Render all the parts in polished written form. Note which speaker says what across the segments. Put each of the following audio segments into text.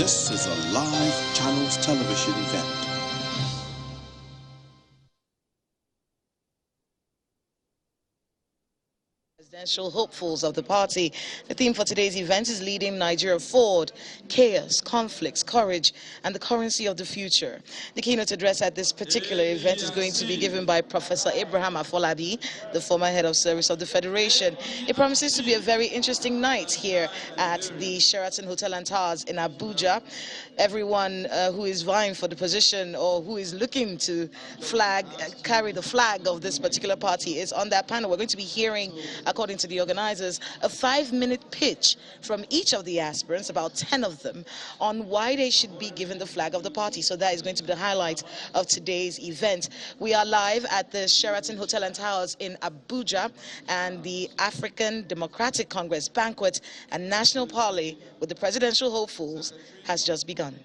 Speaker 1: This is a live Channels television event.
Speaker 2: Presidential hopefuls of the party. The theme for today's event is Leading Nigeria Forward, Chaos, Conflicts, Courage, and the Currency of the Future. The keynote address at this particular event is going to be given by Professor Abraham Afolabi, the former head of service of the Federation. It promises to be a very interesting night here at the Sheraton Hotel and Towers in Abuja. Everyone who is vying for the position or who is looking to carry the flag of this particular party is on that panel. We're going to be hearing, according to the organizers, a 5-minute pitch from each of the aspirants, about 10 of them, on why they should be given the flag of the party. So that is going to be the highlight of today's event. We are live at the Sheraton Hotel and Towers in Abuja, and the African Democratic Congress Banquet and National Parley with the presidential hopefuls has just begun.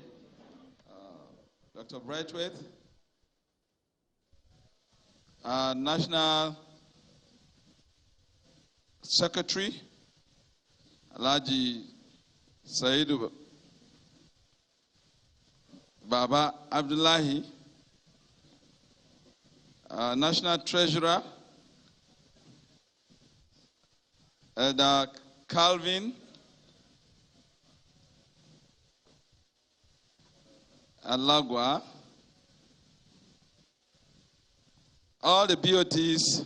Speaker 3: Dr. Brightway, National Secretary, Alhaji Saidu Baba Abdullahi, National Treasurer, Elder Calvin Alagwa, all the BOTs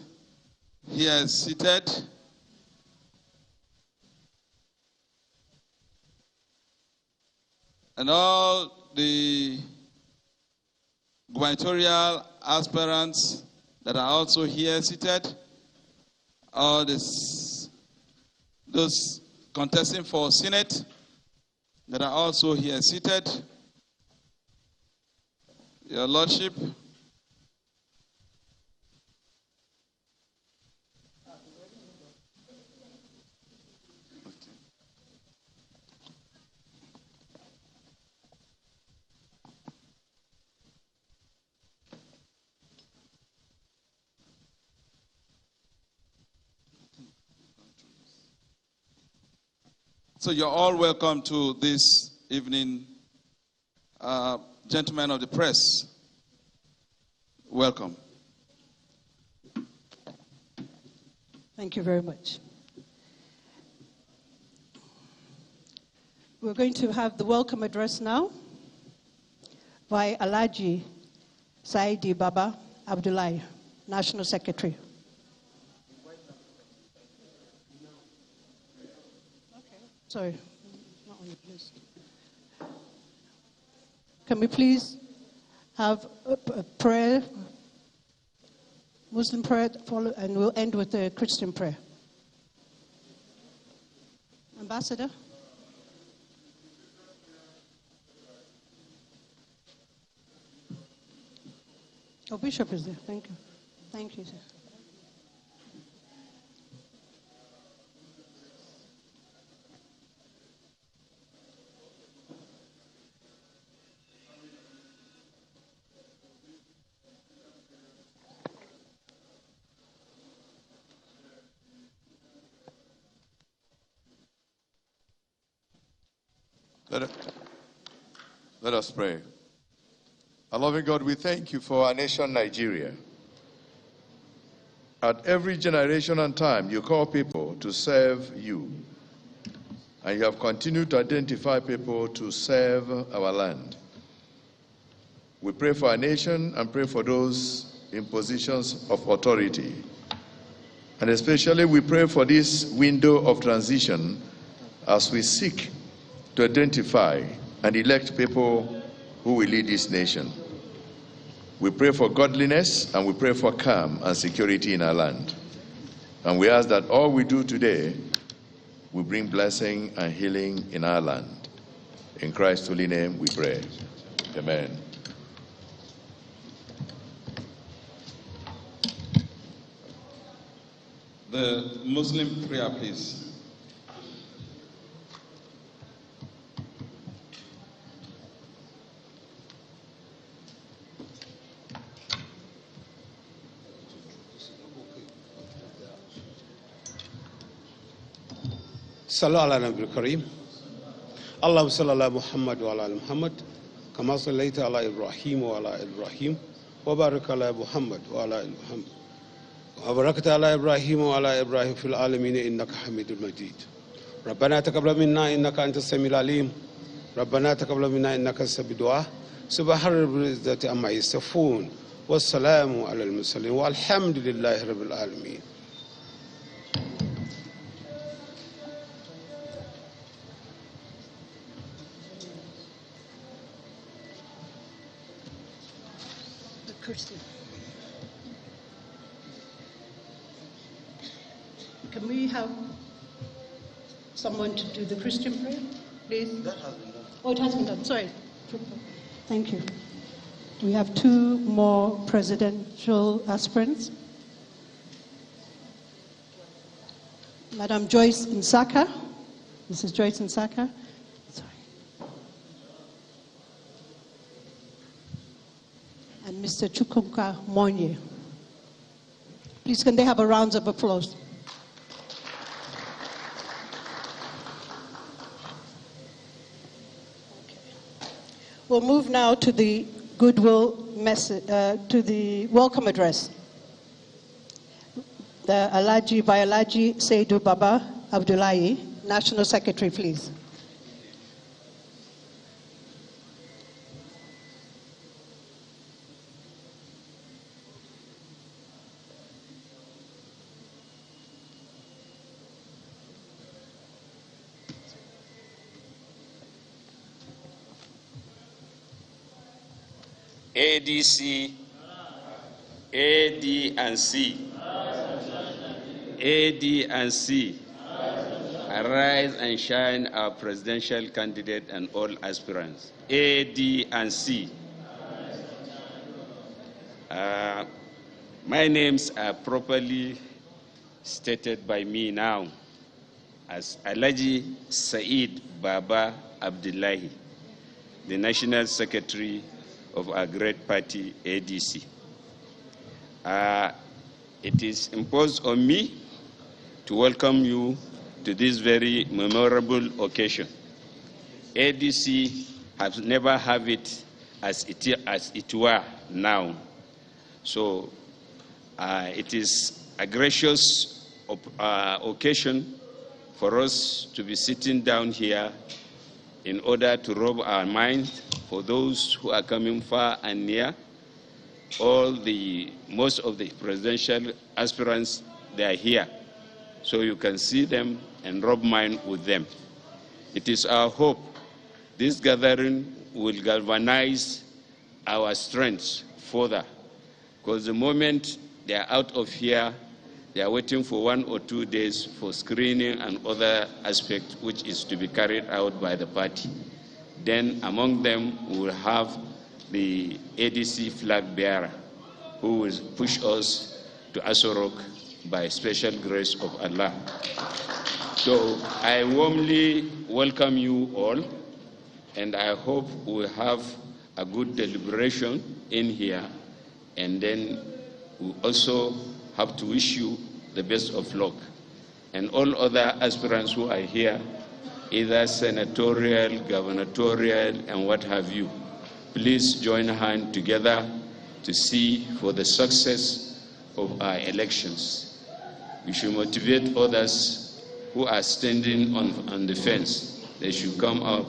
Speaker 3: here seated, and all the gubernatorial aspirants that are also here seated, all those contesting for Senate that are also here seated, Your Lordship, so you're all welcome to this evening. Gentlemen of the press, welcome.
Speaker 4: Thank you very much. We're going to have the welcome address now by Alhaji Saidu Baba Abdullahi, National Secretary. Sorry, not on the list. Can we please have a prayer, Muslim prayer, follow, and we'll end with a Christian prayer. Ambassador? Oh, Bishop is there. Thank you. Thank you, sir.
Speaker 5: Let us pray. Our loving God, we thank you for our nation, Nigeria. At every generation and time, you call people to serve you. And you have continued to identify people to serve our land. We pray for our nation and pray for those in positions of authority. And especially we pray for this window of transition as we seek to identify and elect people who will lead this nation. We pray for godliness and we pray for calm and security in our land. And we ask that all we do today will bring blessing and healing in our land. In Christ's holy name we pray. Amen.
Speaker 3: The Muslim prayer, please.
Speaker 6: Sallu ala Nabi Kareem. اللهم صل على محمد وعلى آل محمد كما صليت على إبراهيم وعلى آل إبراهيم وبارك على محمد وعلى آل محمد وباركت على إبراهيم وعلى إبراهيم في العالمين إنك حميد مجيد. ربنا تقبل منا إنك أنت السميع العليم. ربنا تقبل منا إنك السميع الدعاء. سبحان رب العزة عما يصفون والسلام على المرسلين والحمد لله رب العالمين.
Speaker 4: Can we have someone to do the Christian prayer, please?
Speaker 1: That has been done.
Speaker 4: Oh, it has been done. Sorry. Thank you. We have two more presidential aspirants. Madam Joyce Nsaka. Mrs. Joyce Nsaka. Sorry. And Mr. Chukwuka Monye. Please, can they have a round of applause? We'll move now to the goodwill message, to the welcome address. The Alhaji Bayalaji Seidu Baba Abdullahi, National Secretary, please.
Speaker 7: ADC, AD&C, AD&C, arise and shine, our presidential candidate and all aspirants. AD&C. My names are properly stated by me now as Alhaji Said Baba Abdullahi, the National Secretary of our great party, ADC. It is imposed on me to welcome you to this very memorable occasion. ADC has never had it as it were now. So it is a gracious occasion for us to be sitting down here in order to rub our minds for those who are coming far and near. Most of the presidential aspirants, they are here. So you can see them and rub mind with them. It is our hope this gathering will galvanize our strengths further, because the moment they are out of here, they are waiting for 1 or 2 days for screening and other aspects which is to be carried out by the party. Then among them we will have the ADC flag bearer who will push us to Asorok by special grace of Allah. So I warmly welcome you all, and I hope we have a good deliberation in here, and then we also have to wish you the best of luck. And all other aspirants who are here, either senatorial, gubernatorial, and what have you, please join hands together to see for the success of our elections. We should motivate others who are standing on the fence. They should come up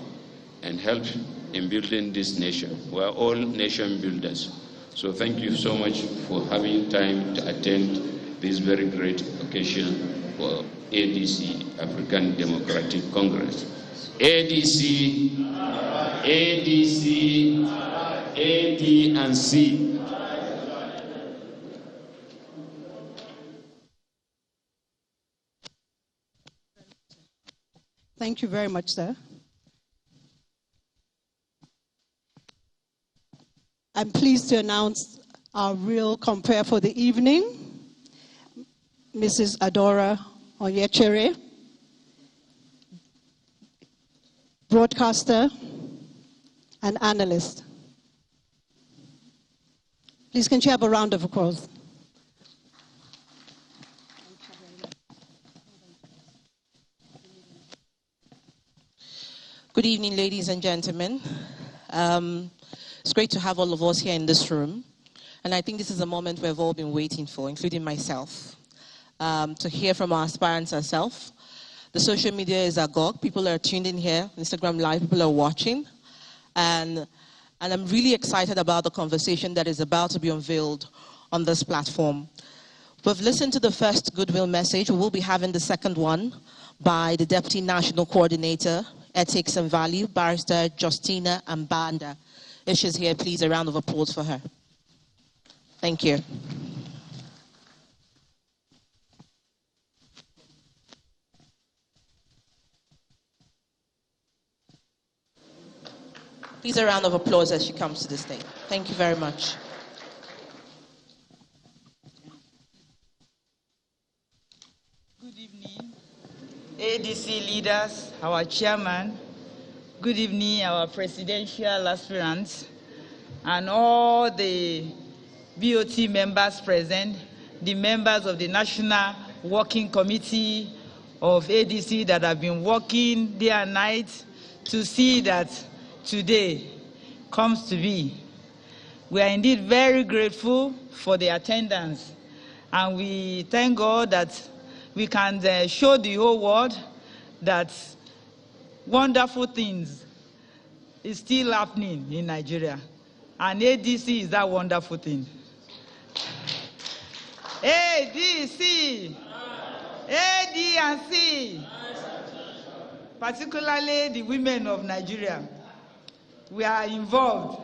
Speaker 7: and help in building this nation. We are all nation builders. So thank you so much for having time to attend this very great occasion for ADC, African Democratic Congress. ADC, ADC, AD&C.
Speaker 4: Thank you very much, sir. I'm pleased to announce our real compere for the evening, Mrs. Adora Onyechere, broadcaster and analyst. Please, can you have a round of applause?
Speaker 8: Good evening, ladies and gentlemen. It's great to have all of us here in this room. And I think this is a moment we've all been waiting for, including myself, to hear from our aspirants ourselves. The social media is agog. People are tuned in here, Instagram Live, people are watching. And I'm really excited about the conversation that is about to be unveiled on this platform. We've listened to the first goodwill message. We will be having the second one by the Deputy National Coordinator, Ethics and Value, Barrister Justina Ambanda. If she's here, please, a round of applause for her. Thank you. Please, a round of applause as she comes to the stage. Thank you very much.
Speaker 9: Good evening, ADC leaders, our chairman. Good evening, our presidential aspirants, and all the BOT members present, the members of the National Working Committee of ADC that have been working day and night to see that today comes to be. We are indeed very grateful for the attendance, and we thank God that we can show the whole world that wonderful things is still happening in Nigeria, and ADC is that wonderful thing. ADC, ADC, particularly the women of Nigeria. We are involved.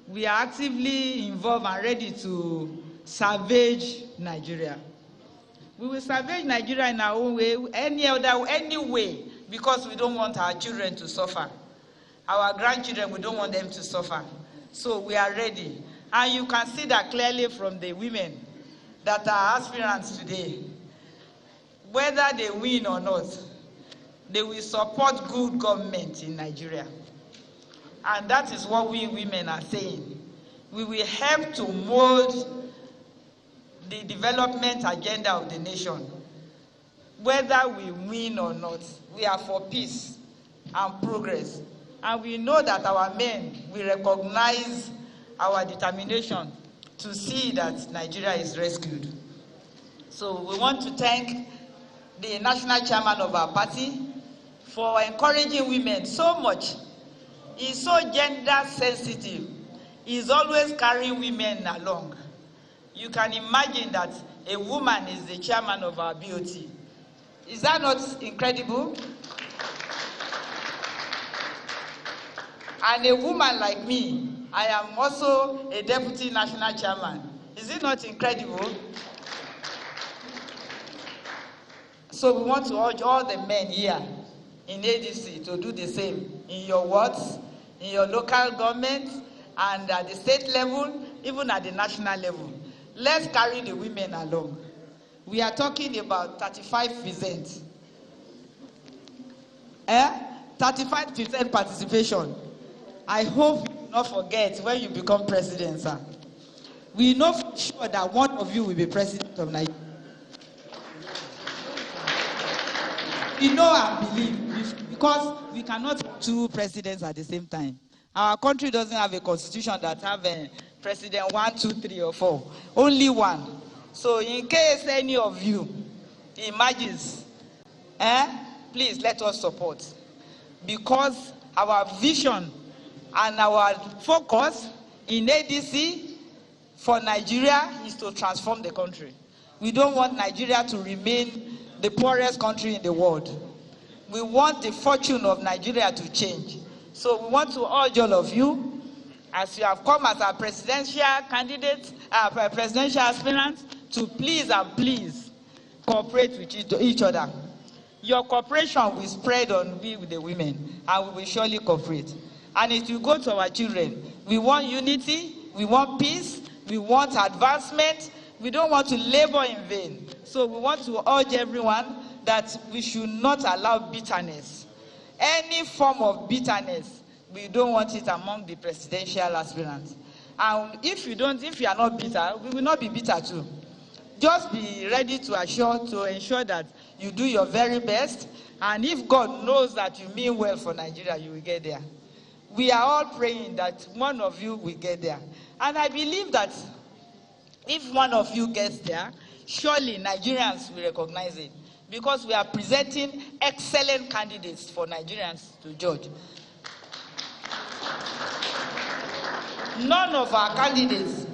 Speaker 9: We are actively involved and ready to salvage Nigeria. We will salvage Nigeria in our own way, any way, because we don't want our children to suffer. Our grandchildren, we don't want them to suffer. So we are ready. And you can see that clearly from the women that are aspirants today. Whether they win or not, they will support good government in Nigeria. And that is what we women are saying. We will help to mold the development agenda of the nation. Whether we win or not, we are for peace and progress. And we know that our men will recognize our determination to see that Nigeria is rescued. So we want to thank the national chairman of our party for encouraging women so much. He's so gender sensitive. He's always carrying women along. You can imagine that a woman is the chairman of our BOT. Is that not incredible? And a woman like me, I am also a deputy national chairman. Is it not incredible? So we want to urge all the men here in ADC to do the same in your wards, in your local government, and at the state level, even at the national level. Let's carry the women along. We are talking about 35%. 35% participation. I hope you will not forget when you become president, sir. We know for sure that one of you will be president of Nigeria. We know and believe, because we cannot have two presidents at the same time. Our country doesn't have a constitution that have a president 1, 2, 3, or 4. Only one. So in case any of you emerges, please let us support. Because our vision and our focus in ADC for Nigeria is to transform the country. We don't want Nigeria to remain the poorest country in the world. We want the fortune of Nigeria to change. So we want to urge all of you, as you have come as our presidential candidates, our presidential aspirants, to please and please cooperate with each other. Your cooperation will spread on we with the women, and we will surely cooperate. And it will go to our children. We want unity, we want peace, we want advancement. We don't want to labor in vain. So we want to urge everyone that we should not allow bitterness. Any form of bitterness, we don't want it among the presidential aspirants. And if you are not bitter, we will not be bitter too. just be ready to ensure that you do your very best. And if God knows that you mean well for Nigeria, you will get there. We are all praying that one of you will get there. And I believe that if one of you gets there, surely Nigerians will recognize it, because we are presenting excellent candidates for Nigerians to judge. None of our candidates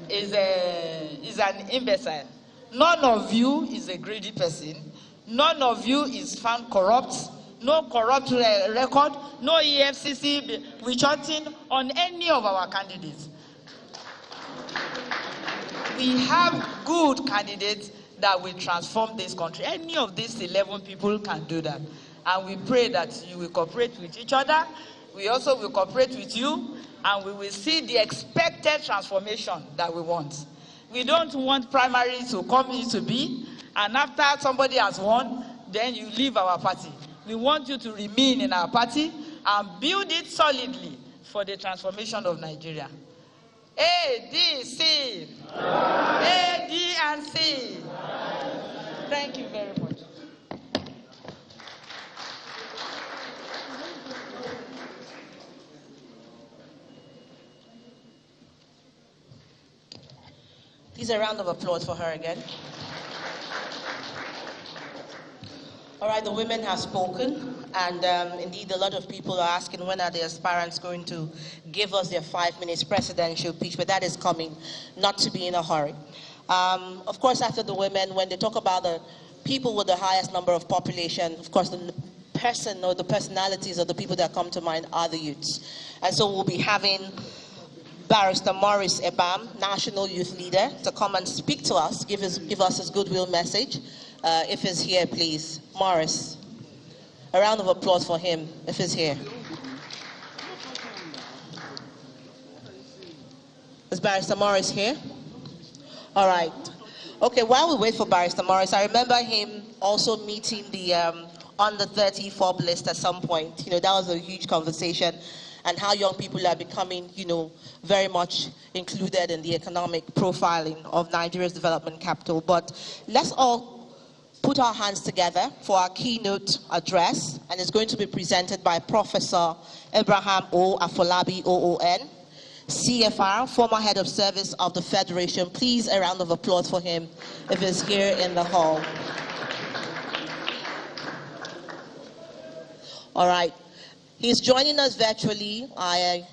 Speaker 9: is an imbecile. None of you is a greedy person. None of you is found corrupt. No corrupt record. No EFCC witch-hunting on any of our candidates. We have good candidates that will transform this country. Any of these 11 people can do that. And we pray that you will cooperate with each other. We also will cooperate with you, and we will see the expected transformation that we want. We don't want primary to come into be, and after somebody has won, then you leave our party. We want you to remain in our party and build it solidly for the transformation of Nigeria. ADC. ADC. Thank you very much.
Speaker 8: Please, a round of applause for her again. All right, the women have spoken, and indeed a lot of people are asking when are the aspirants going to give us their 5 minutes presidential speech, but that is coming, not to be in a hurry. Of course, after the women, when they talk about the people with the highest number of population, of course the person or the personalities of the people that come to mind are the youths. And so we'll be having Barrister Maurice Ebam, National Youth Leader, to come and speak to us, give us his goodwill message. If he's here, please. Maurice. A round of applause for him, if he's here. Is Barrister Maurice here? All right. Okay, while we wait for Barrister Maurice, I remember him also meeting the under 30 FOB list at some point. You know, that was a huge conversation, and how young people are becoming, you know, very much included in the economic profiling of Nigeria's development capital. But let's all put our hands together for our keynote address, and it's going to be presented by Professor Abraham O. Afolabi, OON, CFR, former head of service of the Federation. Please, a round of applause for him if he's here in the hall. All right. He's joining us virtually, I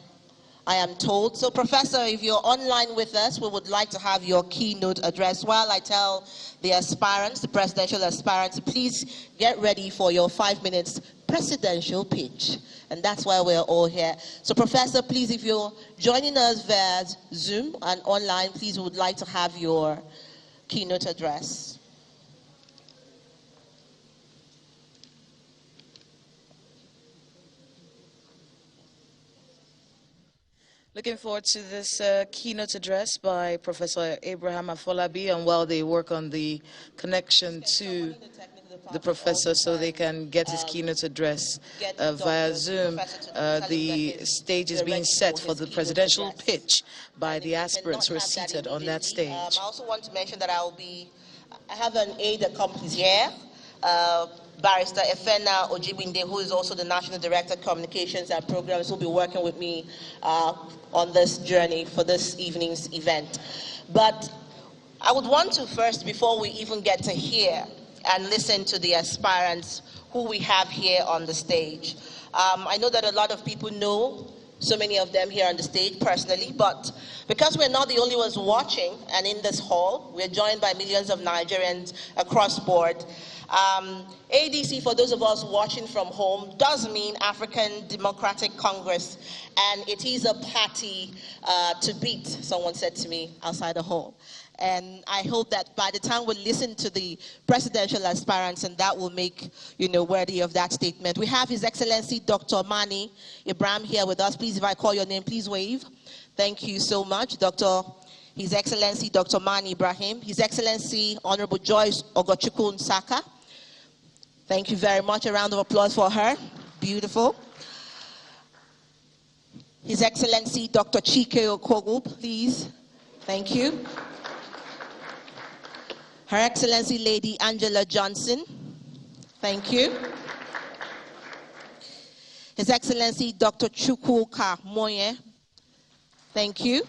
Speaker 8: am told. So, Professor, if you're online with us, we would like to have your keynote address. While I tell the aspirants, the presidential aspirants, please get ready for your 5 minutes presidential pitch. And that's why we're all here. So, Professor, please, if you're joining us via Zoom and online, please, we would like to have your keynote address.
Speaker 2: Looking forward to this keynote address by Professor Abraham Afolabi, and while they work on the connection to the professor so they can get his keynote address via Zoom, the stage is being set for the presidential pitch by the aspirants who are seated on that stage.
Speaker 8: I also want to mention that I have an aide that comes here, Barrister Efena Ojibinde, who is also the National Director of Communications and Programs, will be working with me on this journey for this evening's event. But I would want to first, before we even get to hear and listen to the aspirants who we have here on the stage. I know that a lot of people know so many of them here on the stage personally, but because we're not the only ones watching and in this hall, we're joined by millions of Nigerians across board. ADC, for those of us watching from home, does mean African Democratic Congress, and it is a party to beat, someone said to me outside the hall. And I hope that by the time we listen to the presidential aspirants, and that will make, you know, worthy of that statement. We have His Excellency Dr. Mani Ibrahim here with us. Please, if I call your name, please wave. Thank you so much, His Excellency Dr. Mani Ibrahim. His Excellency Honorable Joyce Ogochukwu Nsaka. Thank you very much. A round of applause for her. Beautiful. His Excellency Dr. Chike Okogu, please. Thank you. Her Excellency Lady Angela Johnson. Thank you. His Excellency Dr. Chukwuka Moye. Thank you.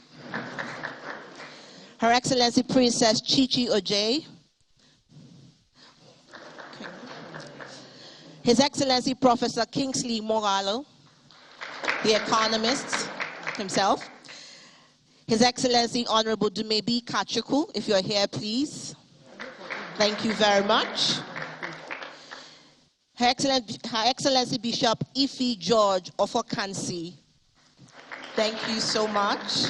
Speaker 8: Her Excellency Princess Chichi Ojei. Okay. His Excellency Professor Kingsley Mogalo, the economist himself. His Excellency Honorable Dumebi Kachuku, if you're here, please. Thank you very much. Her Excellency Bishop Ife George Ofokansi. Thank you so much.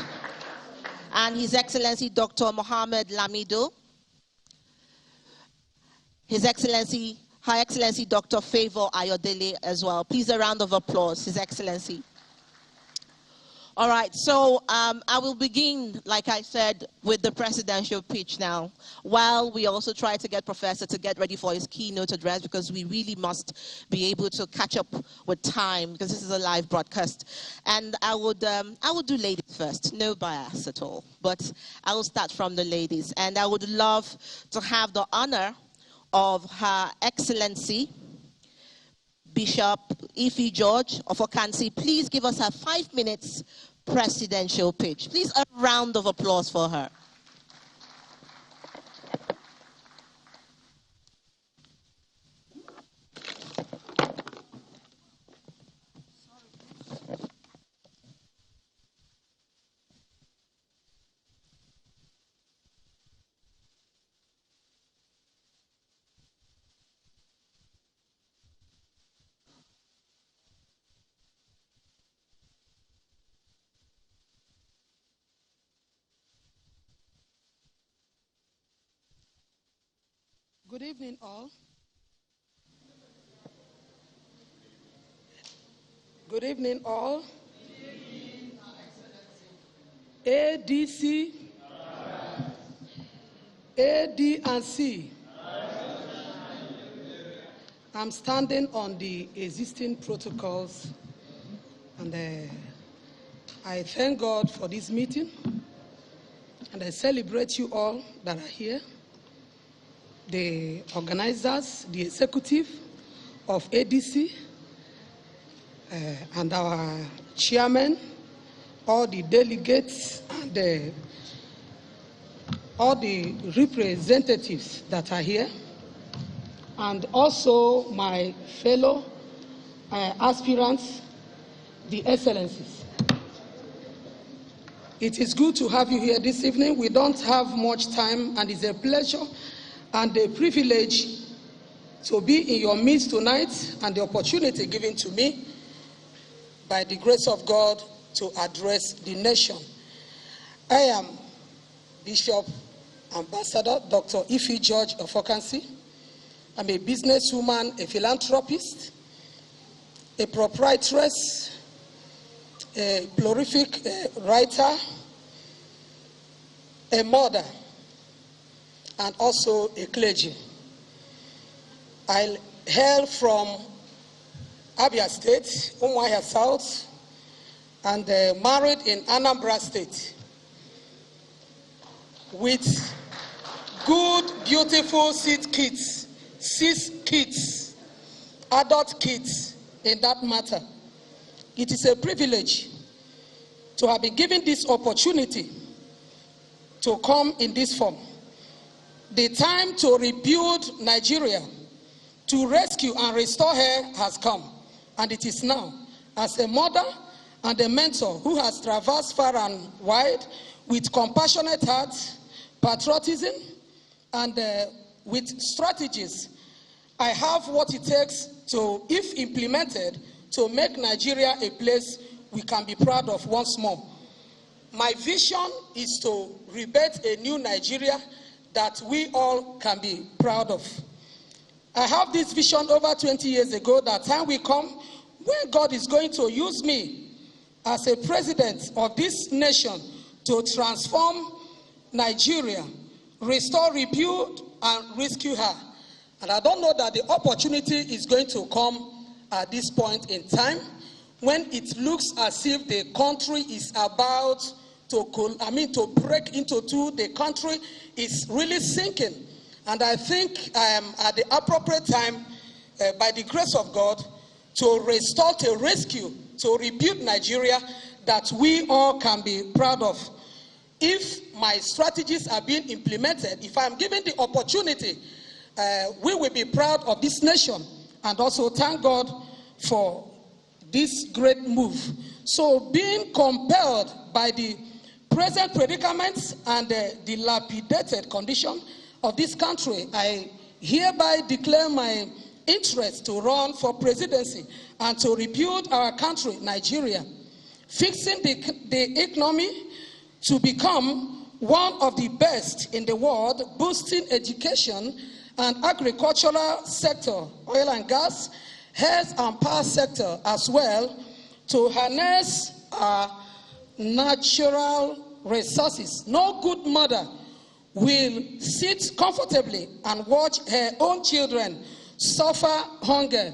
Speaker 8: And His Excellency Dr. Mohammed Lamido. Her Excellency Dr. Favor Ayodele as well. Please, a round of applause, His Excellency. All right, so I will begin, like I said, with the presidential pitch now, while we also try to get Professor to get ready for his keynote address, because we really must be able to catch up with time, because this is a live broadcast. And I would do ladies first, no bias at all, but I will start from the ladies. And I would love to have the honor of Her Excellency Bishop Ife George of Okansi. Please give us her 5 minutes presidential pitch. Please, a round of applause for her.
Speaker 4: Good evening, all. Good evening, all. ADC, AD&C. I'm standing on the existing protocols, and I thank God for this meeting, and I celebrate you all that are here. The organizers, the executive of ADC, and our chairman, all the delegates, and all the representatives that are here, and also my fellow aspirants, the excellencies. It is good to have you here this evening. We don't have much time, and it's a pleasure and a privilege to be in your midst tonight, and the opportunity given to me by the grace of God to address the nation. I am Bishop Ambassador Dr. Ife George of Okansi. I'm a businesswoman, a philanthropist, a proprietress, a prolific writer, a mother, and also a clergy. I hail from Abia State, Umuahia South, and married in Anambra State with good, beautiful 6 kids, adult kids in that matter. It is a privilege to have been given this opportunity to come in this form. The time to rebuild Nigeria, to rescue and restore her has come, and it is now. As a mother and a mentor who has traversed far and wide with compassionate heart, patriotism, and with strategies, I have what it takes to, if implemented, to make Nigeria a place we can be proud of once more. My vision is to rebirth a new Nigeria that we all can be proud of. I have this vision over 20 years ago that time will come when God is going to use me as a president of this nation to transform Nigeria, restore, rebuild, and rescue her. And I don't know that the opportunity is going to come at this point in time when it looks as if the country is about to break into two. The country is really sinking. And I think I am at the appropriate time, by the grace of God, to restore, to rescue, to rebuild Nigeria that we all can be proud of. If my strategies are being implemented, if I'm given the opportunity, we will be proud of this nation and also thank God for this great move. So being compelled by the present predicaments and the dilapidated condition of this country, I hereby declare my interest to run for presidency and to rebuild our country, Nigeria, fixing the economy to become one of the best in the world, boosting education and agricultural sector, oil and gas, health and power sector as well, to harness our natural resources. No good mother will sit comfortably and watch her own children suffer hunger,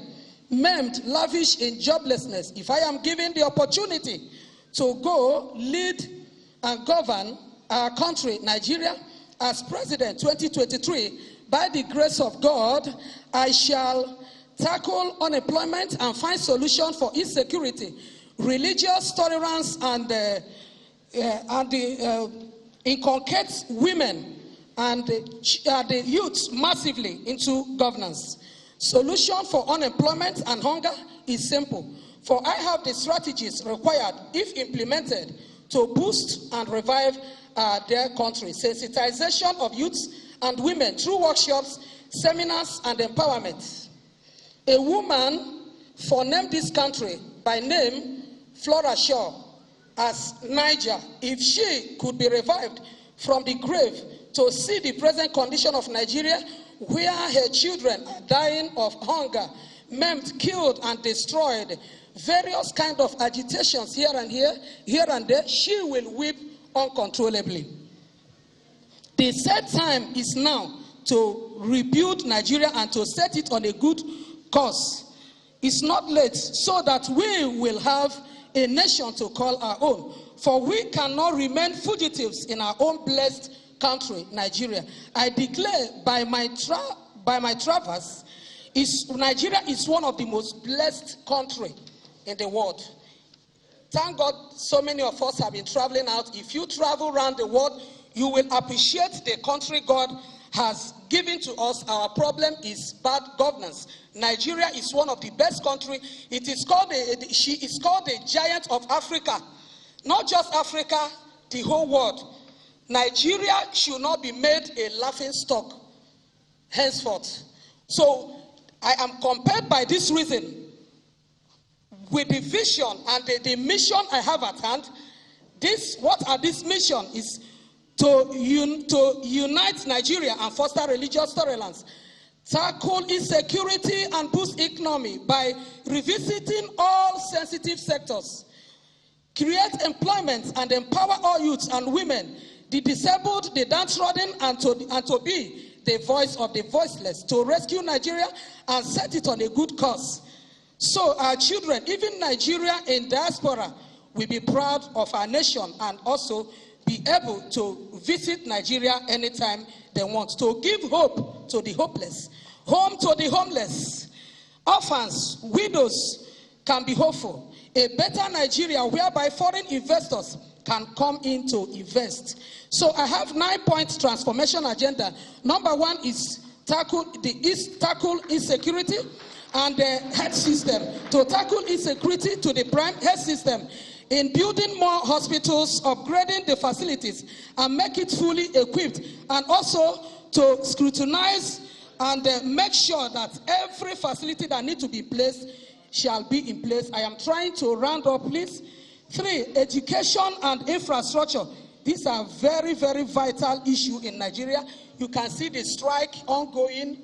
Speaker 4: maimed, lavish in joblessness. If I am given the opportunity to go lead and govern our country, Nigeria, as president 2023, by the grace of God, I shall tackle unemployment and find solutions for insecurity, religious tolerance, and inculcate women and the youth massively into governance. Solution for unemployment and hunger is simple, for I have the strategies required, if implemented, to boost and revive their country. Sensitization of youths and women through workshops, seminars, and empowerment. A woman forenamed this country by name Flora Shaw as Niger. If she could be revived from the grave to see the present condition of Nigeria, where her children are dying of hunger, maimed, killed, and destroyed, various kind of agitations here and there, she will weep uncontrollably. The set time is now to rebuild Nigeria and to set it on a good course. It's not late, so that we will have a nation to call our own. For we cannot remain fugitives in our own blessed country, Nigeria. I declare by my travels, Nigeria is one of the most blessed countries in the world. Thank God so many of us have been traveling out. If you travel around the world, you will appreciate the country God has given to us. Our problem is bad governance. Nigeria is one of the best countries. It is called she is called the giant of Africa. Not just Africa, the whole world. Nigeria should not be made a laughing stock henceforth. So I am compelled by this reason, with the vision and the mission I have at hand. This mission is to unite Nigeria and foster religious tolerance, tackle insecurity and boost economy by revisiting all sensitive sectors, create employment and empower all youths and women, the disabled, the downtrodden, and to be the voice of the voiceless, to rescue Nigeria and set it on a good course. So our children, even Nigeria in diaspora, will be proud of our nation and also be able to visit Nigeria anytime they want, to give hope to the hopeless, home to the homeless, orphans, widows can be hopeful. A better Nigeria whereby foreign investors can come in to invest. So I have 9-point transformation agenda. Number 1 is tackle insecurity and the health system. To tackle insecurity to the prime health system, in building more hospitals, upgrading the facilities, and make it fully equipped, and also to scrutinize and make sure that every facility that needs to be placed shall be in place. I am trying to round up, please. 3, education and infrastructure. These are very, very vital issues in Nigeria. You can see the strike ongoing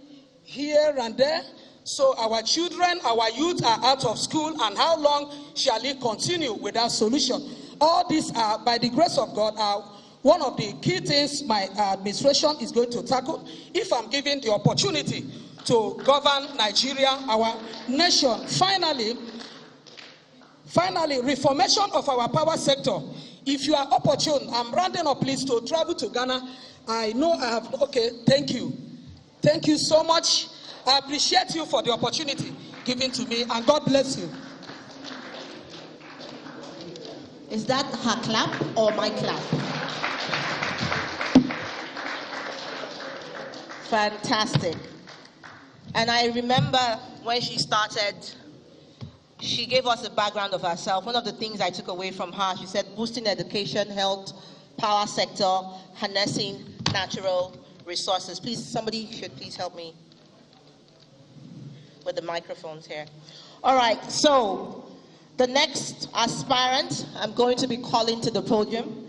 Speaker 4: here and there. So our children, our youth are out of school, and how long shall it continue without solution? All these are, by the grace of God, are one of the key things my administration is going to tackle if I'm given the opportunity to govern Nigeria, our nation. Finally, reformation of our power sector. If you are opportune, I'm rounding up, please, to travel to Ghana. I know I have, okay, thank you. Thank you so much. I appreciate you for the opportunity given to me, and God bless you.
Speaker 8: Is that her clap or my clap? Fantastic. And I remember when she started, she gave us a background of herself. One of the things I took away from her, she said boosting education, health, power sector, harnessing natural resources. Please, somebody should please help me with the microphones here. All right, so the next aspirant I'm going to be calling to the podium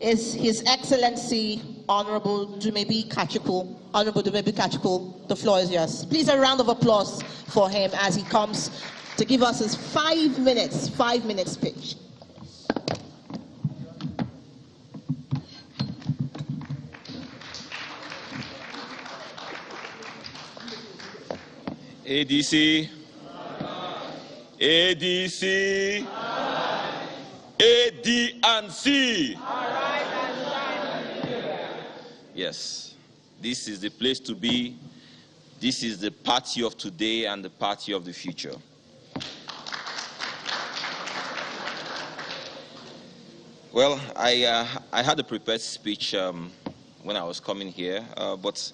Speaker 8: is His Excellency Honorable Dumebi Kachikwu. Honorable Dumebi Kachikwu, the floor is yours. Please, a round of applause for him as he comes to give us his 5 minute speech.
Speaker 10: ADC, ADC, AD&C. Yes, this is the place to be. This is the party of today and the party of the future. Well, I had a prepared speech when I was coming here, but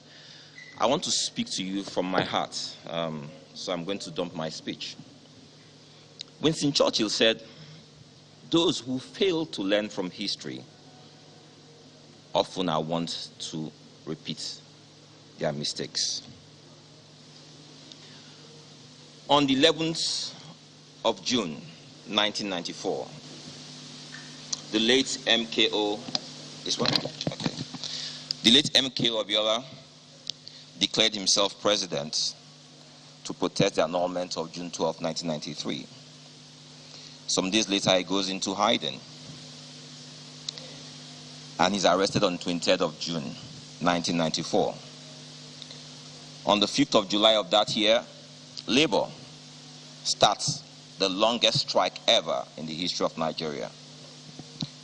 Speaker 10: I want to speak to you from my heart, so I'm going to dump my speech. Winston Churchill said, "Those who fail to learn from history often are wont to repeat their mistakes." On the 11th of June, 1994, the late MKO, this one? Okay. The late MKO Abiola declared himself president to protest the annulment of June 12, 1993. Some days later, he goes into hiding, and he's arrested on 23rd of June, 1994. On the 5th of July of that year, Labour starts the longest strike ever in the history of Nigeria.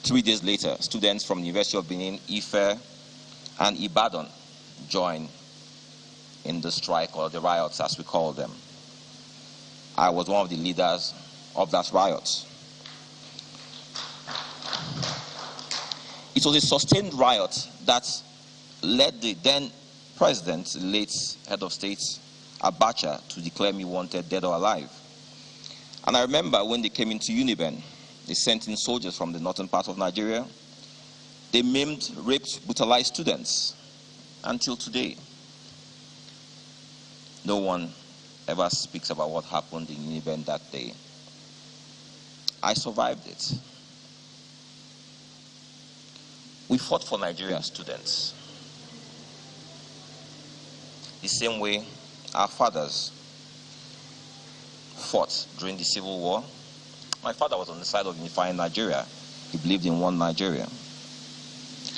Speaker 10: 3 days later, students from the University of Benin, Ife, and Ibadan join in the strike, or the riots as we call them. I was one of the leaders of that riot. It was a sustained riot that led the then president, the late head of state, Abacha, to declare me wanted, dead or alive. And I remember when they came into Uniben, they sent in soldiers from the northern part of Nigeria. They maimed, raped, brutalized students. Until today, no one ever speaks about what happened in Uniben that day. I survived it. We fought for Nigerian students the same way our fathers fought during the Civil War. My father was on the side of unifying Nigeria. He believed in one Nigeria.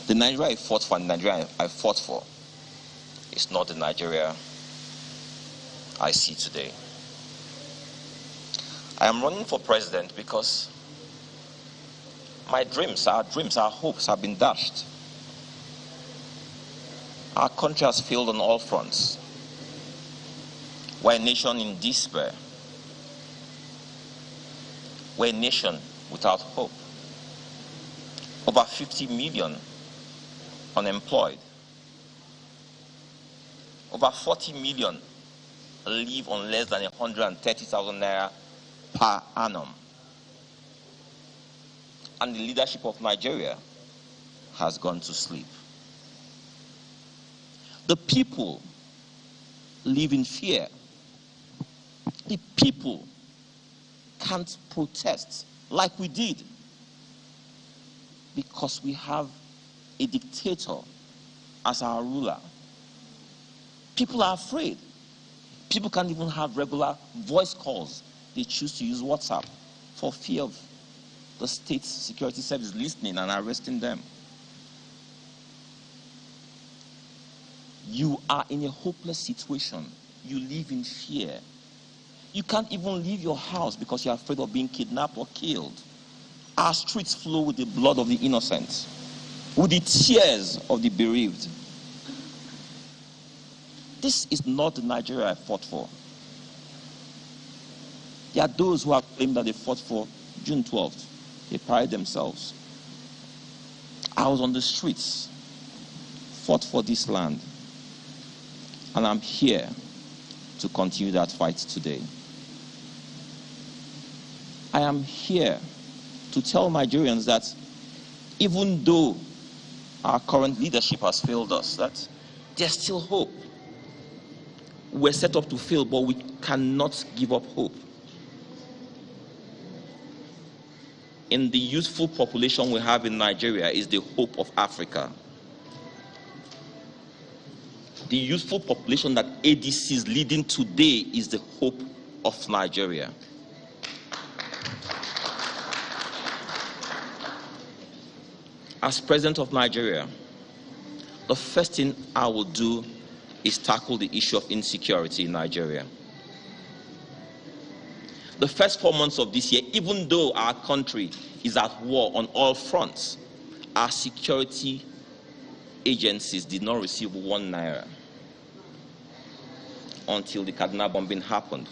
Speaker 10: The Nigeria I fought for and the Nigeria I fought for is not the Nigeria I see today. I am running for president because my dreams, our hopes have been dashed. Our country has failed on all fronts. We're a nation in despair. We're a nation without hope. Over 50 million unemployed. Over 40 million live on less than 130,000 naira per annum. And the leadership of Nigeria has gone to sleep. The people live in fear. The people can't protest like we did because we have a dictator as our ruler. People are afraid. People can't even have regular voice calls. They choose to use WhatsApp for fear of the state security service listening and arresting them. You are in a hopeless situation. You live in fear. You can't even leave your house because you're afraid of being kidnapped or killed. Our streets flow with the blood of the innocent, with the tears of the bereaved. This is not the Nigeria I fought for. There are those who have claimed that they fought for June 12th. They pride themselves. I was on the streets, fought for this land, and I'm here to continue that fight today. I am here to tell Nigerians that even though our current leadership has failed us, that there's still hope. We're set up to fail, but we cannot give up hope. In the youthful population we have in Nigeria is the hope of Africa. The youthful population that ADC is leading today is the hope of Nigeria. As president of Nigeria, the first thing I will do is tackle the issue of insecurity in Nigeria. The first 4 months of this year, even though our country is at war on all fronts, our security agencies did not receive 1 naira until the Kaduna bombing happened.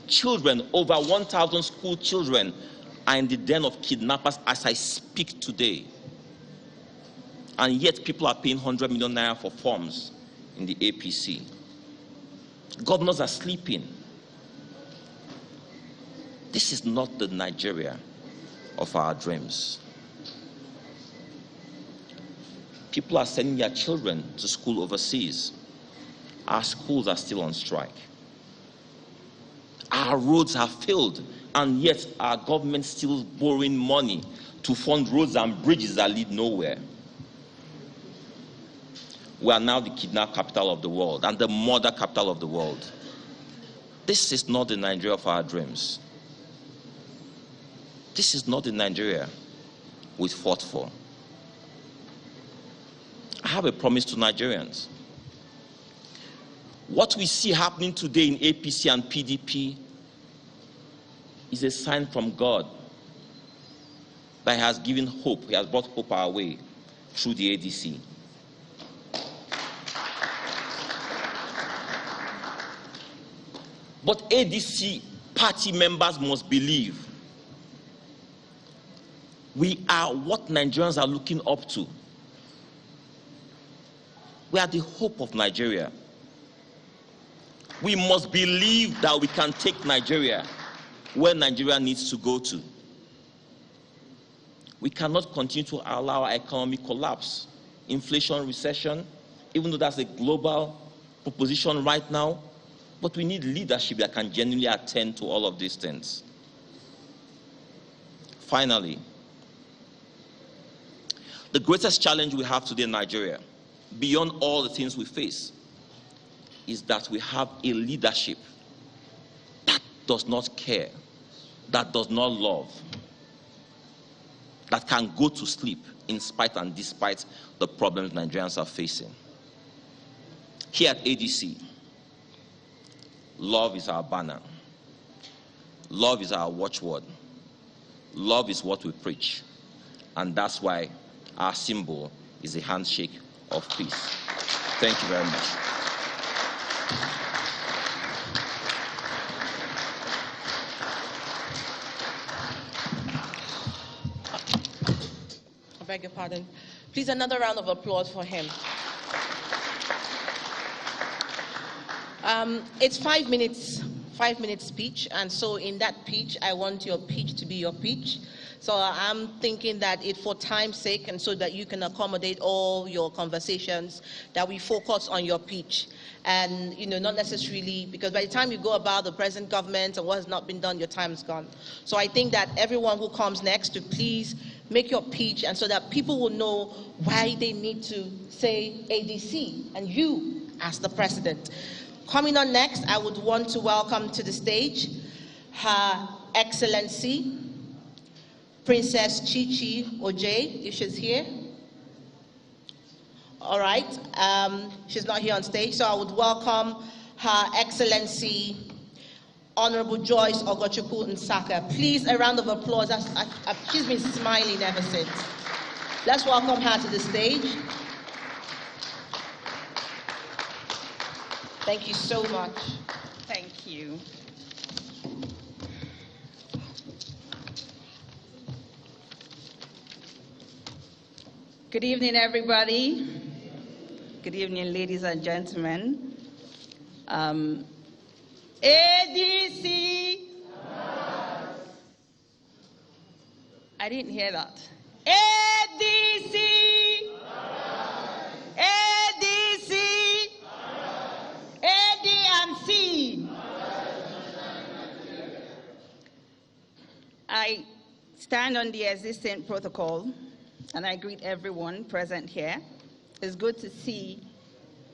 Speaker 10: Children, over 1,000 school children, are in the den of kidnappers as I speak today. And yet people are paying 100 million naira for forms in the APC. Governors are sleeping. This is not the Nigeria of our dreams. People are sending their children to school overseas. Our schools are still on strike. Our roads have failed, and yet our government still borrowing money to fund roads and bridges that lead nowhere. We are now the kidnap capital of the world and the murder capital of the world. This is not the Nigeria of our dreams. This is not the Nigeria we fought for. I have a promise to Nigerians. What we see happening today in APC and PDP is a sign from God that He has given hope. He has brought hope our way through the ADC. But ADC party members must believe we are what Nigerians are looking up to. We are the hope of Nigeria. We must believe that we can take Nigeria where Nigeria needs to go to. We cannot continue to allow our economic collapse, inflation, recession, even though that's a global proposition right now. But we need leadership that can genuinely attend to all of these things. Finally, the greatest challenge we have today in Nigeria, beyond all the things we face, is that we have a leadership that does not care, that does not love, that can go to sleep in spite and despite the problems Nigerians are facing. Here at ADC, love is our banner. Love is our watchword. Love is what we preach. And that's why our symbol is a handshake of peace. Thank you very much.
Speaker 8: I beg your pardon. Please, another round of applause for him. It's 5 minutes, 5-minute speech, and so in that pitch, I want your pitch to be your pitch. So I'm thinking that for time's sake, and so that you can accommodate all your conversations, that we focus on your pitch. And, not necessarily, because by the time you go about the present government and what has not been done, your time is gone. So I think that everyone who comes next to please make your pitch, and so that people will know why they need to say ADC and you as the president. Coming on next, I would want to welcome to the stage Her Excellency Princess Chichi Ojei, if she's here. All right, she's not here on stage, so I would welcome Her Excellency Honorable Joyce Ogochukwu Nsaka. Please, a round of applause. She's been smiling ever since. Let's welcome her to the stage.
Speaker 11: Thank you so much. Thank you.
Speaker 12: Good evening, everybody. Good evening, ladies and gentlemen. ADC. I didn't hear that. ADC. ADC. ADC. I stand on the existing protocol and I greet everyone present here. It's good to see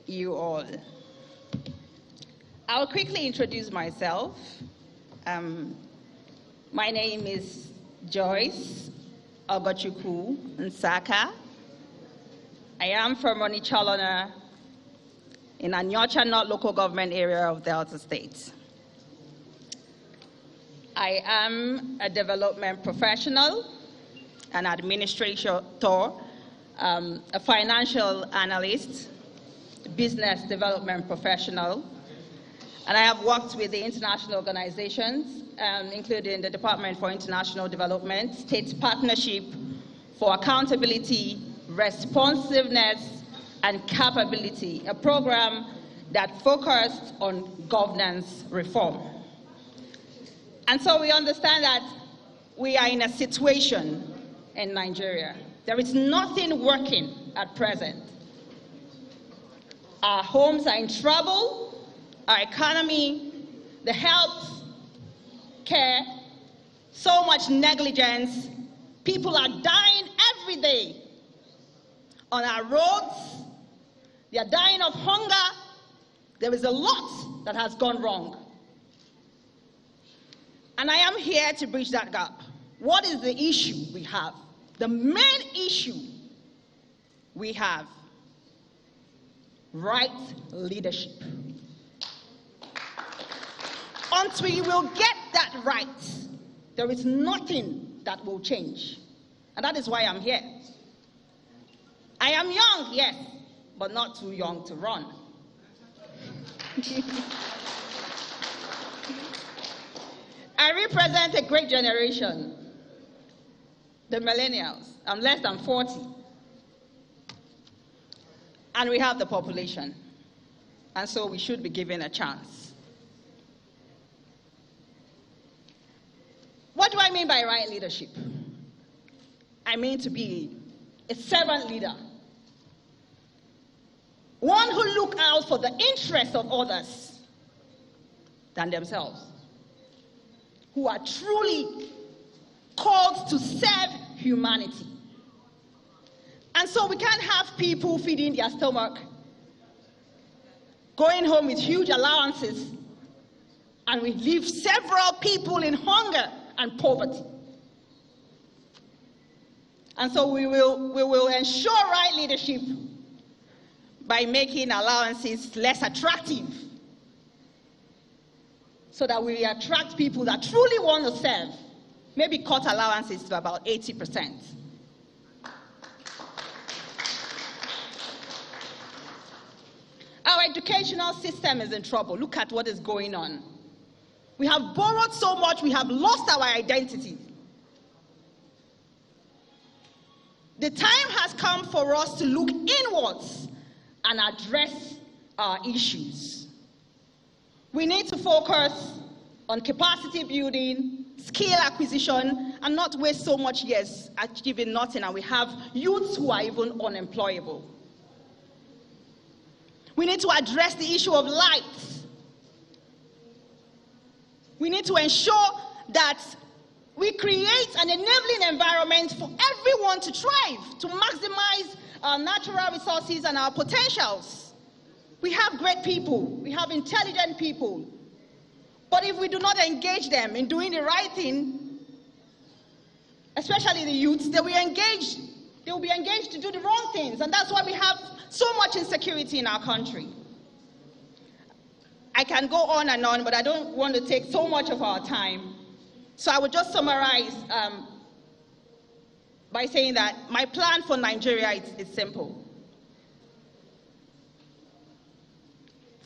Speaker 12: you all. I'll quickly introduce myself. My name is Joyce Ogochukwu Nsaka. I am from Onichalona in Anyocha North local government area of Delta State. I am a development professional, an administrator, a financial analyst, business development professional, and I have worked with the international organizations, including the Department for International Development, State Partnership for Accountability, Responsiveness, and Capability, a program that focused on governance reform. And so we understand that we are in a situation in Nigeria. There is nothing working at present. Our homes are in trouble, our economy, the health care, so much negligence. People are dying every day on our roads. They are dying of hunger. There is a lot that has gone wrong. And I am here to bridge that gap. What is the issue we have? The main issue we have: right leadership. Until we will get that right, there is nothing that will change. And that is why I'm here. I am young, yes, but not too young to run. I represent a great generation, the millennials. I'm less than 40. And we have the population. And so we should be given a chance. What do I mean by right leadership? I mean to be a servant leader. One who looks out for the interests of others than themselves. Who are truly called to serve humanity. And so we can't have people feeding their stomach, going home with huge allowances, and we leave several people in hunger and poverty. And so we will ensure right leadership by making allowances less attractive, so that we attract people that truly want to serve. Maybe cut allowances to about 80%. Our educational system is in trouble. Look at what is going on. We have borrowed so much, we have lost our identity. The time has come for us to look inwards and address our issues. We need to focus on capacity building, skill acquisition, and not waste so much years achieving nothing, and we have youths who are even unemployable. We need to address the issue of light. We need to ensure that we create an enabling environment for everyone to thrive, to maximize our natural resources and our potentials. We have great people, we have intelligent people, but if we do not engage them in doing the right thing, especially the youths, they will be engaged to do the wrong things, and that's why we have so much insecurity in our country. I can go on and on, but I don't want to take so much of our time, so I will just summarize by saying that my plan for Nigeria is simple.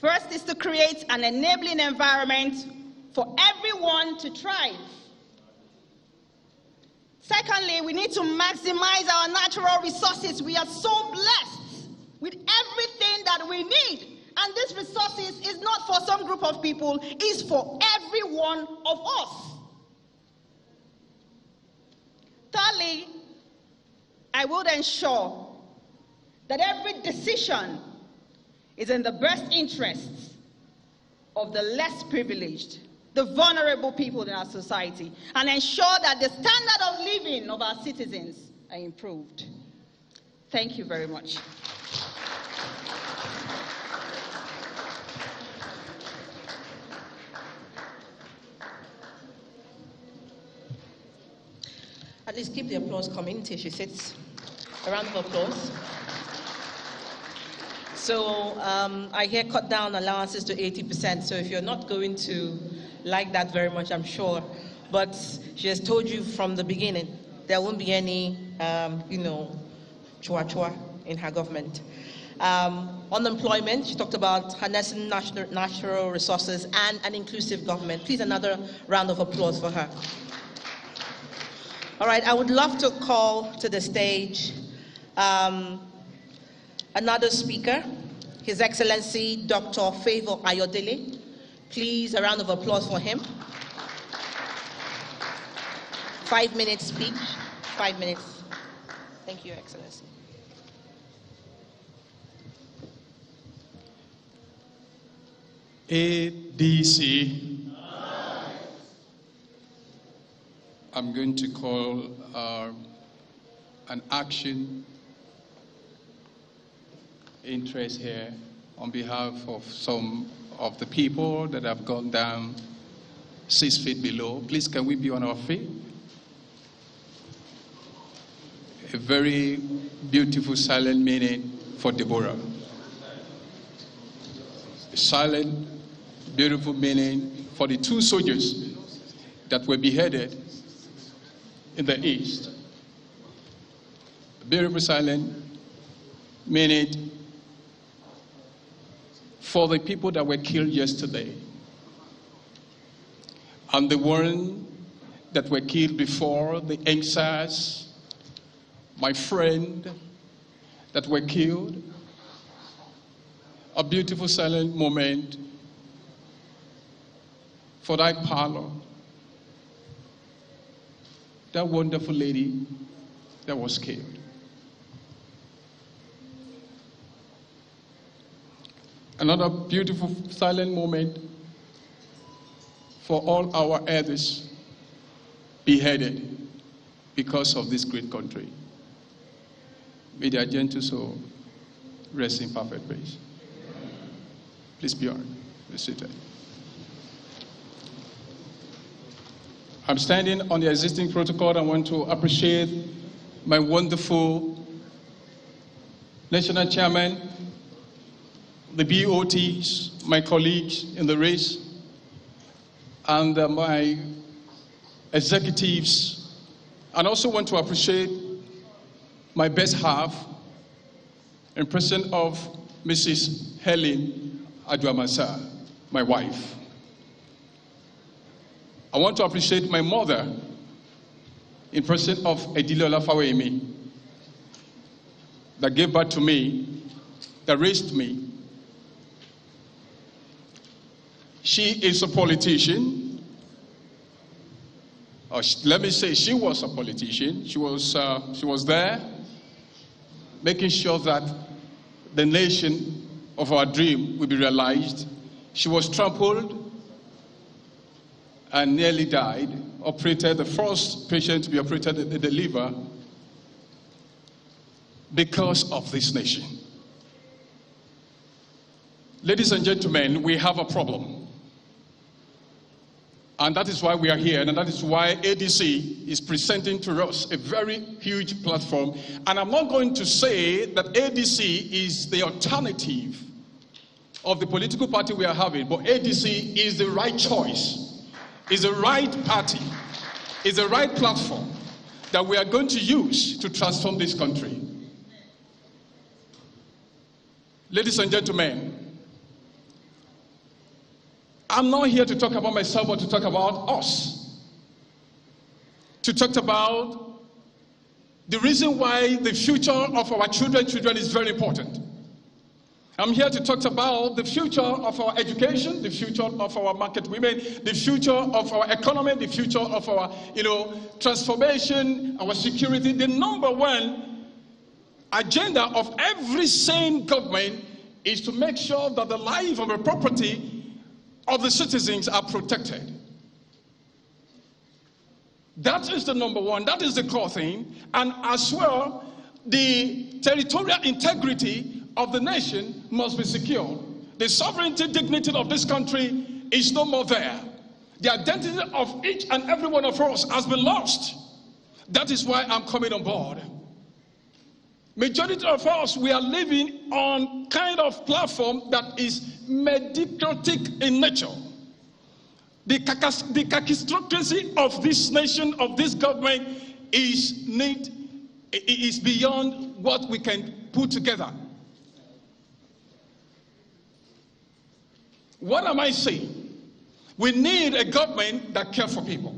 Speaker 12: First is to create an enabling environment for everyone to thrive. Secondly, we need to maximize our natural resources. We are so blessed with everything that we need. And these resources is not for some group of people, it's for every one of us. Thirdly, I will ensure that every decision is in the best interests of the less privileged, the vulnerable people in our society, and ensure that the standard of living of our citizens are improved. Thank you very much.
Speaker 8: At least keep the applause coming till she sits. A round of applause. So I hear cut down allowances to 80%. So if you're not going to like that very much, I'm sure. But she has told you from the beginning, there won't be any, chua-chua in her government. Unemployment, she talked about harnessing natural resources and an inclusive government. Please, another round of applause for her. All right, I would love to call to the stage another speaker, His Excellency Dr. Favor Ayodele. Please, a round of applause for him. 5 minutes speech, 5 minutes. Thank you, Your Excellency.
Speaker 13: ADC. I'm going to call an action interest here on behalf of some of the people that have gone down 6 feet below. Please, can we be on our feet? A very beautiful silent minute for Deborah. A silent, beautiful minute for the 2 soldiers that were beheaded in the East. A beautiful silent minute for the people that were killed yesterday and the ones that were killed before, the exiles, my friend that were killed. A beautiful silent moment for that Parley, that wonderful lady that was killed. Another beautiful silent moment for all our elders beheaded because of this great country. May their gentle soul rest in perfect peace. Please be on. Be seated. I'm standing on the existing protocol. I want to appreciate my wonderful national chairman, the BOTs, my colleagues in the race, and my executives. And also want to appreciate my best half in person of Mrs. Helen Aduamasa, my wife. I want to appreciate my mother in person of Edilola Fawemi, that gave birth to me, that raised me. She is a politician. Or let me say, she was a politician. She was there, making sure that the nation of our dream will be realized. She was trampled and nearly died, operated, the first patient to be operated in the liver because of this nation. Ladies and gentlemen, we have a problem. And that is why we are here, and that is why ADC is presenting to us a very huge platform. And I'm not going to say that ADC is the alternative of the political party we are having, but ADC is the right choice, is the right party, is the right platform that we are going to use to transform this country. Ladies and gentlemen, I'm not here to talk about myself, but to talk about us. To talk about the reason why the future of our children is very important. I'm here to talk about the future of our education, the future of our market women, the future of our economy, the future of our, transformation, our security. The number one agenda of every sane government is to make sure that the life and the property of the citizens are protected. That is the number one. That is the core thing. And as well, the territorial integrity of the nation must be secured. The sovereignty, dignity of this country is no more there. The identity of each and every one of us has been lost. That is why I'm coming on board. Majority of us, we are living on kind of platform that is mediocritic in nature. The cacistocracy of this nation, of this government, is beyond what we can put together. What am I saying? We need a government that cares for people.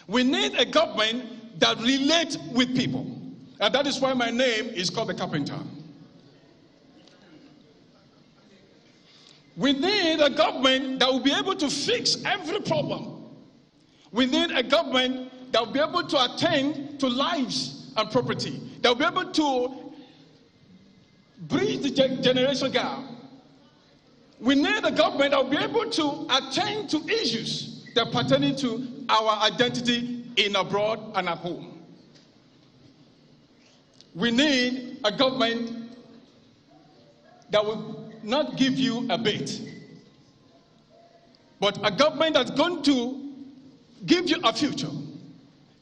Speaker 13: We need a government that relates with people. And that is why my name is called the Carpenter. We need a government that will be able to fix every problem. We need a government that will be able to attend to lives and property, that will be able to bridge the generation gap. We need a government that will be able to attend to issues that pertain to our identity in abroad and at home. We need a government that will not give you a bit, but a government that's going to give you a future,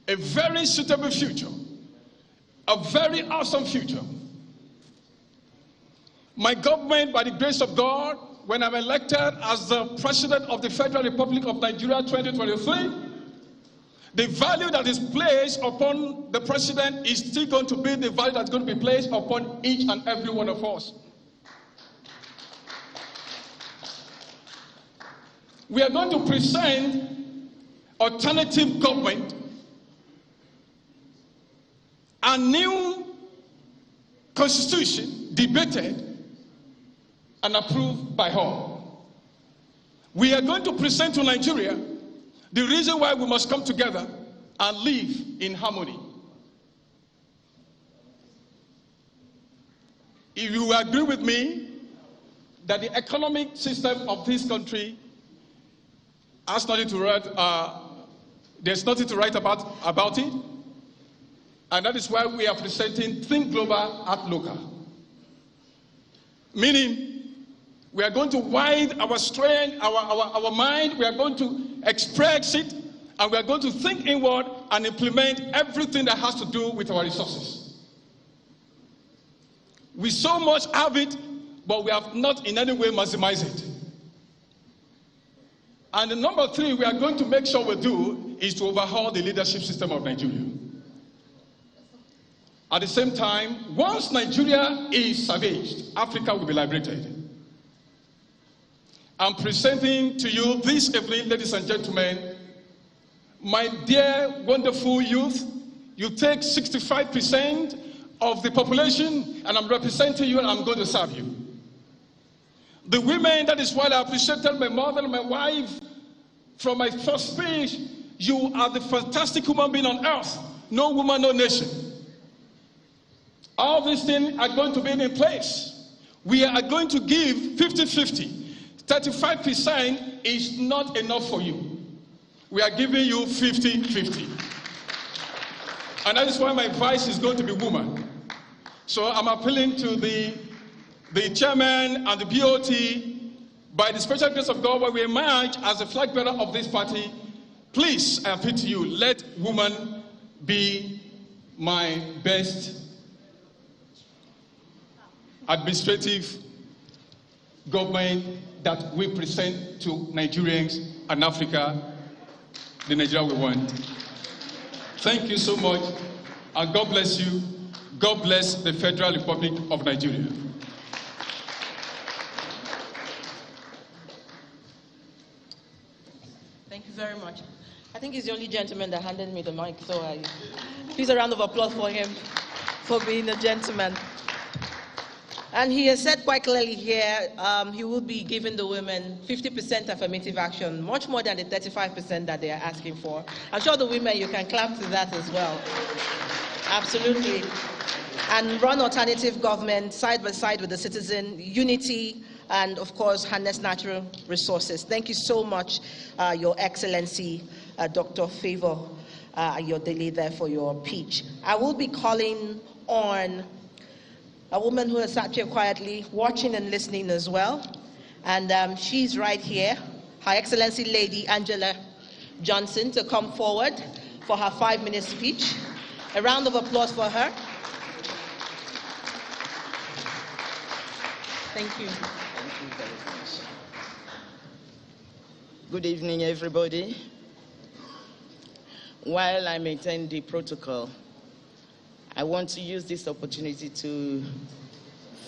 Speaker 13: a very suitable future, a very awesome future. My government, by the grace of God, when I'm elected as the President of the Federal Republic of Nigeria 2023, the value that is placed upon the President is still going to be the value that's going to be placed upon each and every one of us. We are going to present alternative government, a new constitution debated and approved by all. We are going to present to Nigeria the reason why we must come together and live in harmony. If you agree with me that the economic system of this country has nothing to write, there's nothing to write about it, and that is why we are presenting Think Global, Act Local. Meaning, we are going to widen our strength, our mind, we are going to express it, and we are going to think inward and implement everything that has to do with our resources. We so much have it, but we have not in any way maximized it. And the number three we are going to make sure we do is to overhaul the leadership system of Nigeria. At the same time, once Nigeria is savaged, Africa will be liberated. I'm presenting to you this evening, ladies and gentlemen, my dear, wonderful youth. You take 65% of the population, and I'm representing you, and I'm going to serve you. The women, that is why I appreciated my mother and my wife from my first speech. You are the fantastic human being on earth. No woman, no nation. All these things are going to be in place. We are going to give 50-50. 35% is not enough for you. We are giving you 50-50. And that is why my advice is going to be woman. So I'm appealing to the chairman and the BOT, by the special grace of God, when we emerge as the flag bearer of this party, please, I appeal to you, let woman be my best administrative government that we present to Nigerians and Africa, the Nigeria we want. Thank you so much, and God bless you. God bless the Federal Republic of Nigeria.
Speaker 8: Thank you very much. I think he's the only gentleman that handed me the mic, so please a round of applause for him for being a gentleman. And he has said quite clearly here, he will be giving the women 50% affirmative action, much more than the 35% that they are asking for. I'm sure the women, you can clap to that as well. Absolutely. And run alternative government side by side with the citizen, unity, and of course, harness natural resources. Thank you so much, Your Excellency, Dr. Favor Ayodele, there for your speech. I will be calling on a woman who has sat here quietly, watching and listening as well. And she's right here, Her Excellency Lady Angela Johnson, to come forward for her 5-minute speech. A round of applause for her. Thank you.
Speaker 14: Thank you very much. Good evening, everybody. While I maintain the protocol, I want to use this opportunity to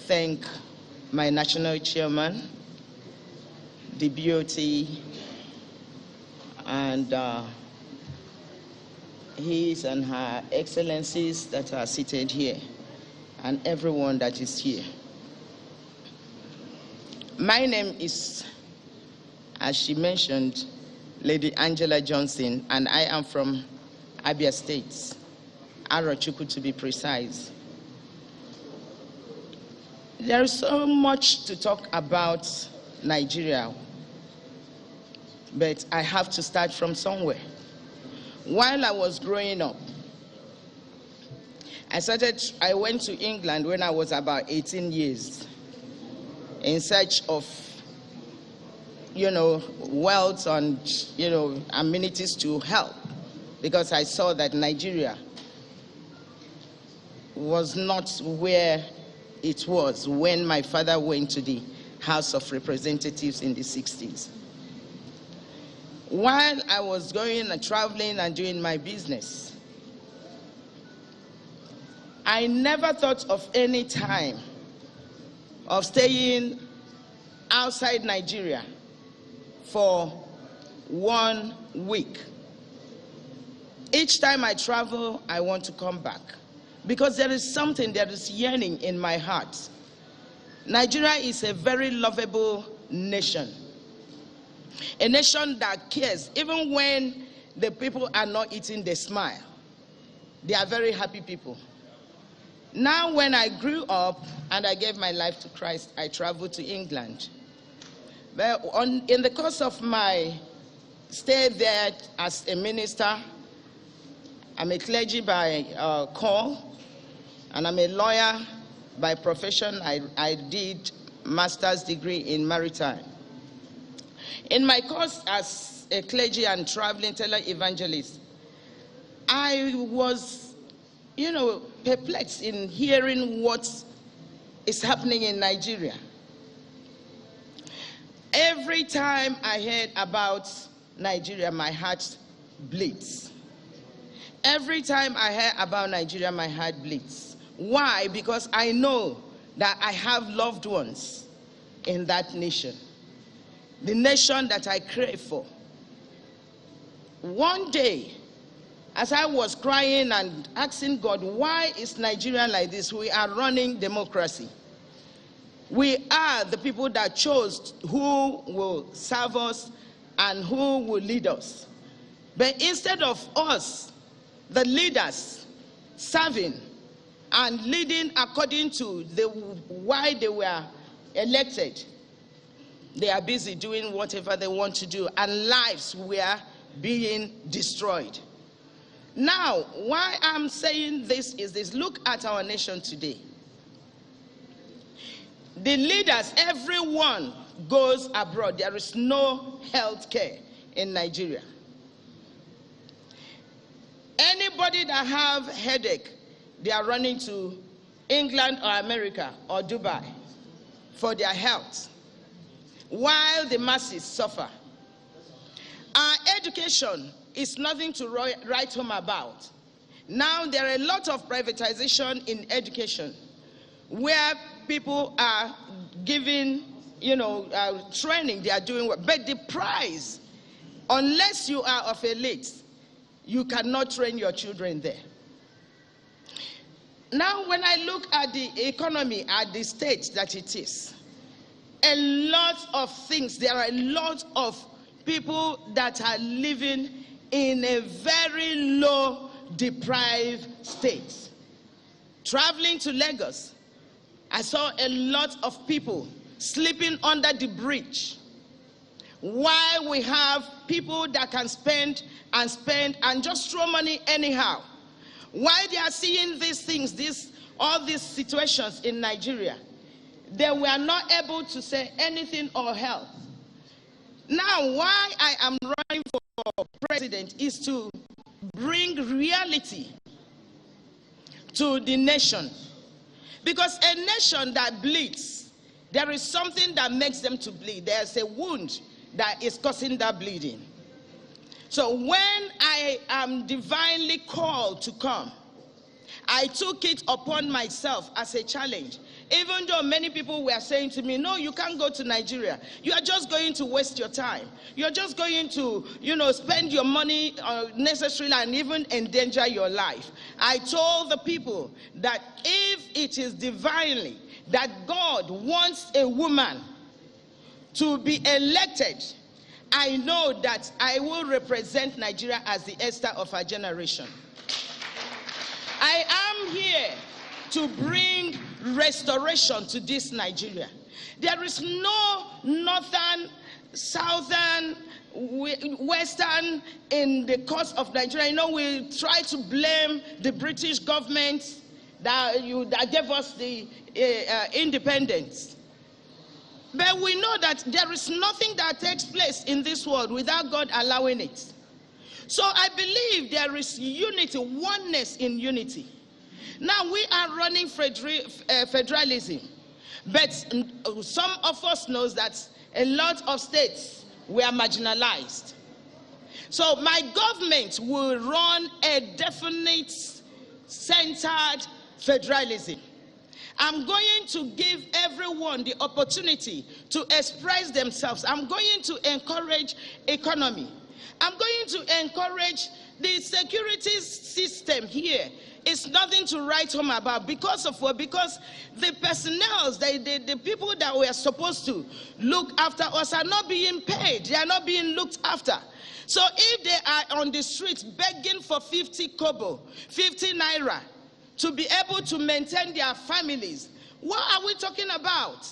Speaker 14: thank my national chairman, the BOT, and his and her excellencies that are seated here, and everyone that is here. My name is, as she mentioned, Lady Angela Johnson, and I am from Abia State. Arochukwu, to be precise. There is so much to talk about Nigeria, but I have to start from somewhere. While I was growing up, I went to England when I was about 18 years in search of, wealth and, amenities to help, because I saw that Nigeria was not where it was when my father went to the House of Representatives in the 60s. While I was going and traveling and doing my business, I never thought of any time of staying outside Nigeria for 1 week. Each time I travel, I want to come back, because there is something that is yearning in my heart. Nigeria is a very lovable nation, a nation that cares. Even when the people are not eating, they smile. They are very happy people. Now, when I grew up and I gave my life to Christ, I traveled to England. But in the course of my stay there as a minister, I'm a clergy by call, and I'm a lawyer by profession. I did master's degree in maritime. In my course as a clergy and traveling televangelist, I was, perplexed in hearing what is happening in Nigeria. Every time I heard about Nigeria, my heart bleeds. Every time I hear about Nigeria, my heart bleeds. Why? Because I know that I have loved ones in that nation, the nation that I crave for. One day, as I was crying and asking God, why is Nigeria like this? We are running democracy. We are the people that chose who will serve us and who will lead us. But instead of us, the leaders, serving and leading according to why they were elected, they are busy doing whatever they want to do, and lives were being destroyed. Now, why I'm saying this is this: look at our nation today. The leaders, everyone goes abroad. There is no health care in Nigeria. Anybody that have headache, they are running to England or America or Dubai for their health, while the masses suffer. Our education is nothing to write home about. Now there are a lot of privatization in education, where people are giving, training, they are doing what, but the price Unless you are of elite, you cannot train your children there. Now, when I look at the economy, at the state that it is, a lot of things, there are a lot of people that are living in a very low, deprived state. Traveling to Lagos, I saw a lot of people sleeping under the bridge. While we have people that can spend and just throw money anyhow. Why they are seeing these things, all these situations in Nigeria, they were not able to say anything or help. Now, why I am running for president is to bring reality to the nation. Because a nation that bleeds, there is something that makes them to bleed. There's a wound that is causing that bleeding. So when I am divinely called to come, I took it upon myself as a challenge. Even though many people were saying to me, no, you can't go to Nigeria. You are just going to waste your time. You're just going to, spend your money unnecessarily and even endanger your life. I told the people that if it is divinely that God wants a woman to be elected, I know that I will represent Nigeria as the Esther of our generation. I am here to bring restoration to this Nigeria. There is no northern, southern, western in the course of Nigeria. We try to blame the British government that gave us the independence. But we know that there is nothing that takes place in this world without God allowing it. So I believe there is unity, oneness in unity. Now we are running federalism, but some of us knows that a lot of states were marginalized. So my government will run a definite centered federalism. I'm going to give everyone the opportunity to express themselves. I'm going to encourage economy. I'm going to encourage the security system here. It's nothing to write home about. Because of what? Because the personnel, the people that were supposed to look after us are not being paid. They are not being looked after. So if they are on the streets begging for 50 kobo, 50 naira, to be able to maintain their families, what are we talking about?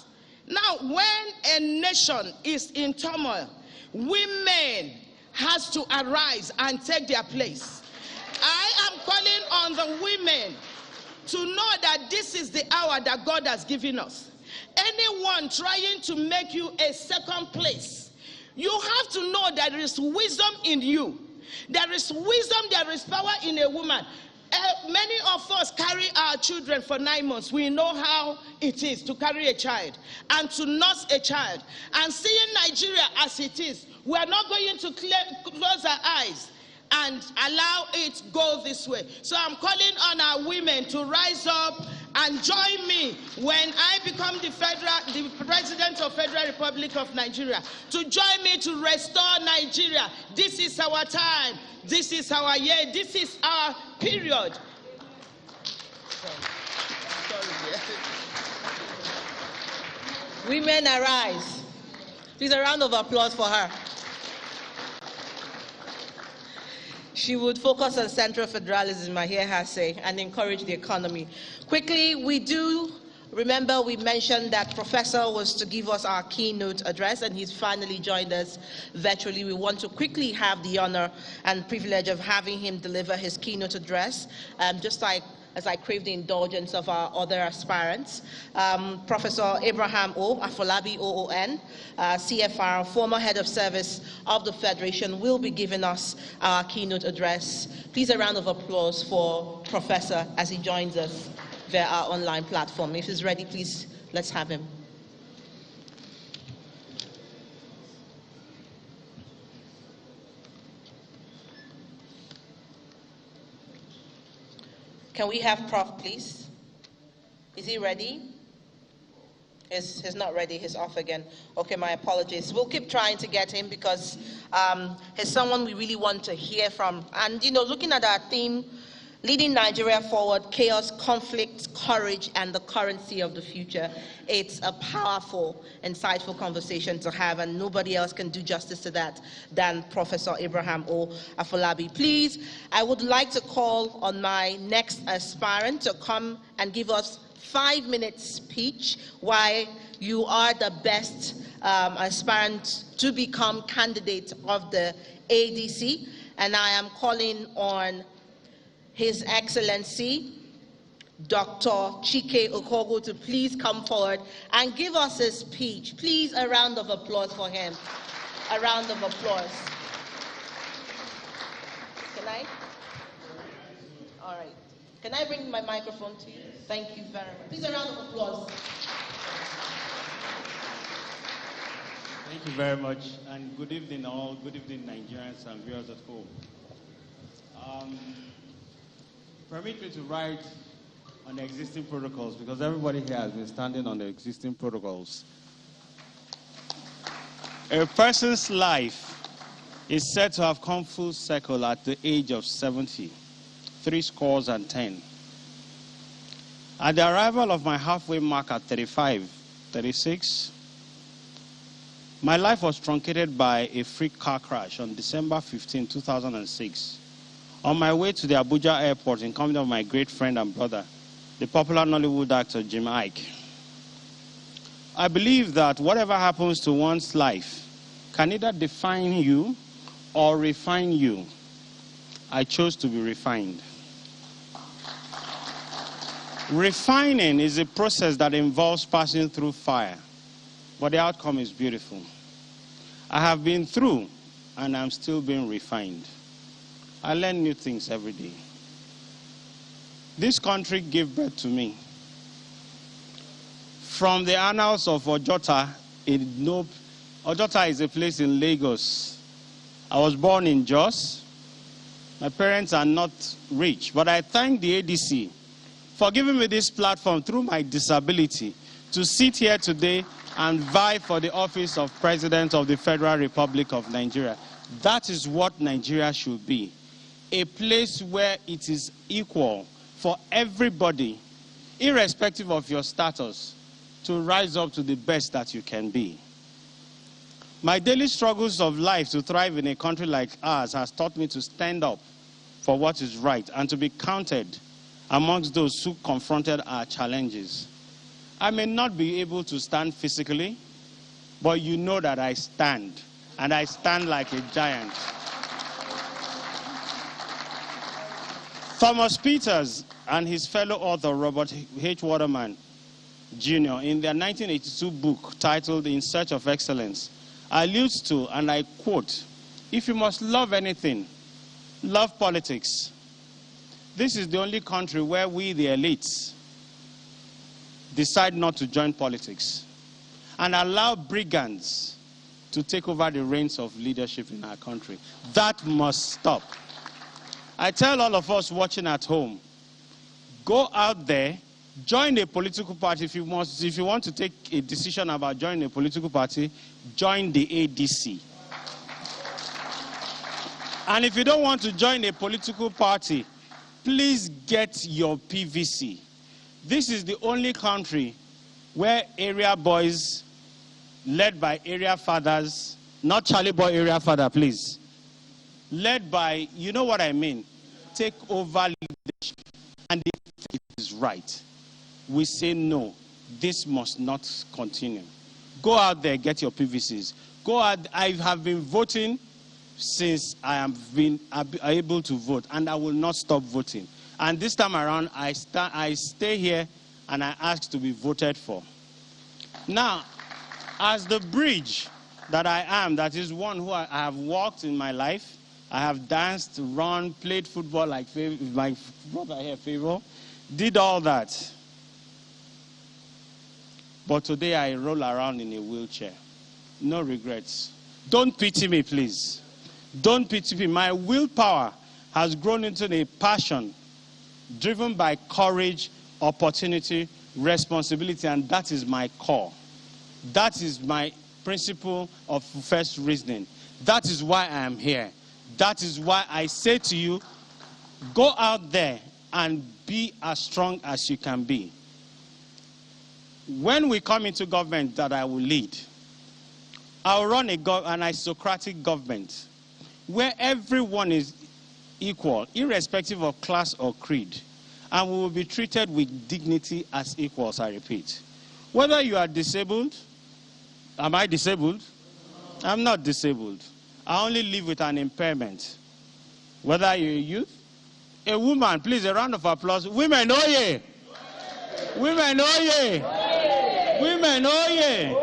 Speaker 14: Now, when a nation is in turmoil, women has to arise and take their place. I am calling on the women to know that this is the hour that God has given us. Anyone trying to make you a second place, you have to know that there is wisdom in you. There is wisdom, there is power in a woman. Many of us carry our children for 9 months. We know how it is to carry a child and to nurse a child. And seeing Nigeria as it is, we are not going to close our eyes and allow it go this way. So I'm calling on our women to rise up and join me when I become the president of Federal Republic of Nigeria, to join me to restore Nigeria. This is our time. This is our year. This is our period.
Speaker 8: Women arise. Please, a round of applause for her. She would focus on central federalism, I hear her say, and encourage the economy. Quickly, we do remember we mentioned that Professor was to give us our keynote address, and he's finally joined us virtually. We want to quickly have the honor and privilege of having him deliver his keynote address, just like as I crave the indulgence of our other aspirants. Professor Abraham O. Afolabi OON, CFR, former head of service of the Federation, will be giving us our keynote address. Please, a round of applause for Professor as he joins us via our online platform. If he's ready, please, let's have him. Can we have Prof, please? Is he ready? He's not ready. He's off again. Okay, my apologies. We'll keep trying to get him because he's someone we really want to hear from. And, you know, looking at our theme, leading Nigeria forward, chaos, conflict, courage, and the currency of the future. It's a powerful, insightful conversation to have, and nobody else can do justice to that than Professor Abraham O. Afolabi. Please, I would like to call on my next aspirant to come and give us 5-minute speech why you are the best aspirant to become candidate of the ADC. And I am calling on His Excellency, Dr. Chike Okogo, to please come forward and give us a speech. Please, a round of applause for him. A round of applause. Can I? All right. Can I bring my microphone to you? Thank you very much. Please, a round of applause.
Speaker 15: Thank you very much, and good evening all. Good evening, Nigerians and viewers at home. Permit me to write on the existing protocols, because everybody here has been standing on the existing protocols. A person's life is said to have come full circle at the age of 70, 70. At the arrival of my halfway mark at 35, 36, my life was truncated by a freak car crash on December 15, 2006. On my way to the Abuja airport in company of my great friend and brother, the popular Nollywood actor Jim Ike. I believe that whatever happens to one's life can either define you or refine you. I chose to be refined. Refining is a process that involves passing through fire, but the outcome is beautiful. I have been through, and I'm still being refined. I learn new things every day. This country gave birth to me. From the annals of Ojota, Ojota is a place in Lagos. I was born in Jos. My parents are not rich, but I thank the ADC for giving me this platform through my disability to sit here today and vie for the office of President of the Federal Republic of Nigeria. That is what Nigeria should be. A place where it is equal for everybody, irrespective of your status, to rise up to the best that you can be. My daily struggles of life to thrive in a country like ours has taught me to stand up for what is right and to be counted amongst those who confronted our challenges. I may not be able to stand physically, but you know that I stand, and I stand like a giant. Thomas Peters and his fellow author Robert H. Waterman Jr. in their 1982 book titled In Search of Excellence alludes to, and I quote, "If you must love anything, love politics. This is the only country where we, the elites, decide not to join politics and allow brigands to take over the reins of leadership in our country. That must stop." I tell all of us watching at home, go out there, join a political party. If you want to take a decision about joining a political party, join the ADC. And if you don't want to join a political party, please get your PVC. This is the only country where area boys, led by area fathers, not Charlie Boy area father, please, led by, you know what I mean, take over leadership. And if it is right, we say no, this must not continue. Go out there, get your PVCs. Go out. I have been voting since I have been able to vote, and I will not stop voting. And this time around, I stay here and I ask to be voted for. Now, as the bridge that I am, that is one who I have walked in my life, I have danced, run, played football like my brother here, Favor, did all that. But today I roll around in a wheelchair. No regrets. Don't pity me, please. Don't pity me. My willpower has grown into a passion driven by courage, opportunity, responsibility, and that is my core. That is my principle of first reasoning. That is why I am here. That is why I say to you, go out there and be as strong as you can be. When we come into government that I will lead, I'll run an aristocratic government where everyone is equal, irrespective of class or creed, and we will be treated with dignity as equals, I repeat. Whether you are disabled, am I disabled? I'm not disabled. I only live with an impairment. Whether you're a youth, a woman, please, a round of applause. Women, oh yeah! Women, oh yeah! Women, oh yeah!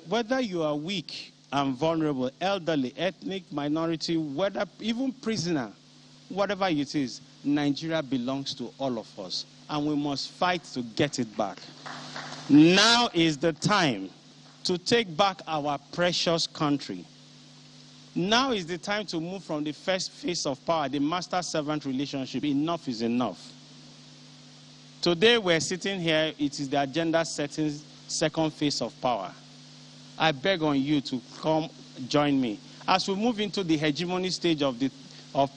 Speaker 15: Whether you are weak and vulnerable, elderly, ethnic minority, whether even prisoner, whatever it is, Nigeria belongs to all of us, and we must fight to get it back. Now is the time to take back our precious country. Now is the time to move from the first phase of power, the master-servant relationship. Enough is enough. Today we're sitting here, it is the agenda-setting second phase of power. I beg on you to come join me. As we move into the hegemony stage of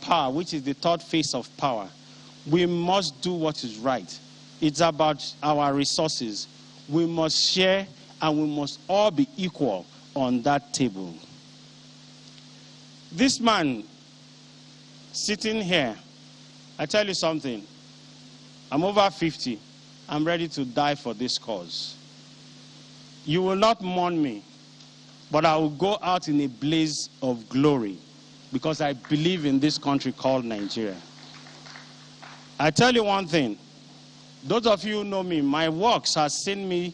Speaker 15: power, which is the third phase of power, we must do what is right. It's about our resources. We must share, and we must all be equal on that table. This man sitting here, I tell you something, I'm over 50. I'm ready to die for this cause. You will not mourn me, but I will go out in a blaze of glory because I believe in this country called Nigeria. I tell you one thing, those of you who know me, my works have seen me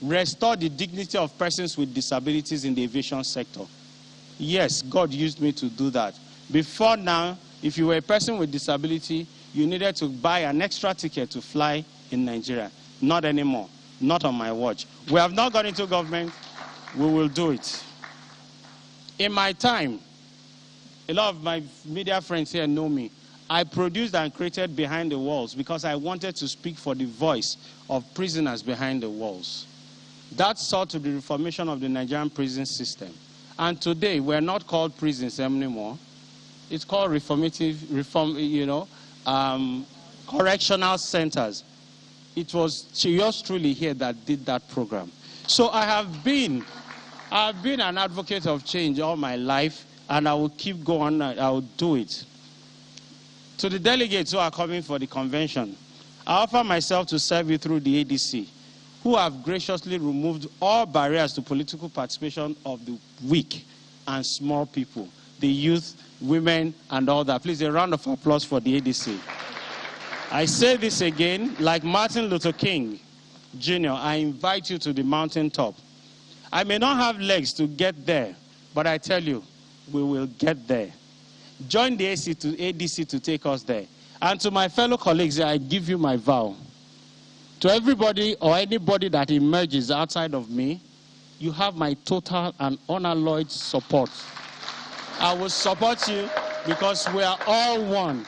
Speaker 15: restore the dignity of persons with disabilities in the aviation sector. Yes, God used me to do that. Before now, if you were a person with disability, you needed to buy an extra ticket to fly in Nigeria. Not anymore. Not on my watch. We have not gone into government. We will do it. In my time, a lot of my media friends here know me. I produced and created Behind the Walls because I wanted to speak for the voice of prisoners behind the walls. That saw to the reformation of the Nigerian prison system. And today, we're not called prisons anymore. It's called correctional centers. It was yours truly here that did that program. So I have been an advocate of change all my life, and I will keep going, I will do it. To the delegates who are coming for the convention, I offer myself to serve you through the ADC, who have graciously removed all barriers to political participation of the weak and small people, the youth, women, and all that. Please, a round of applause for the ADC. I say this again, like Martin Luther King Jr., I invite you to the mountaintop. I may not have legs to get there, but I tell you, we will get there. Join the ADC to take us there. And to my fellow colleagues, I give you my vow. To everybody or anybody that emerges outside of me, you have my total and unalloyed support. I will support you because we are all one.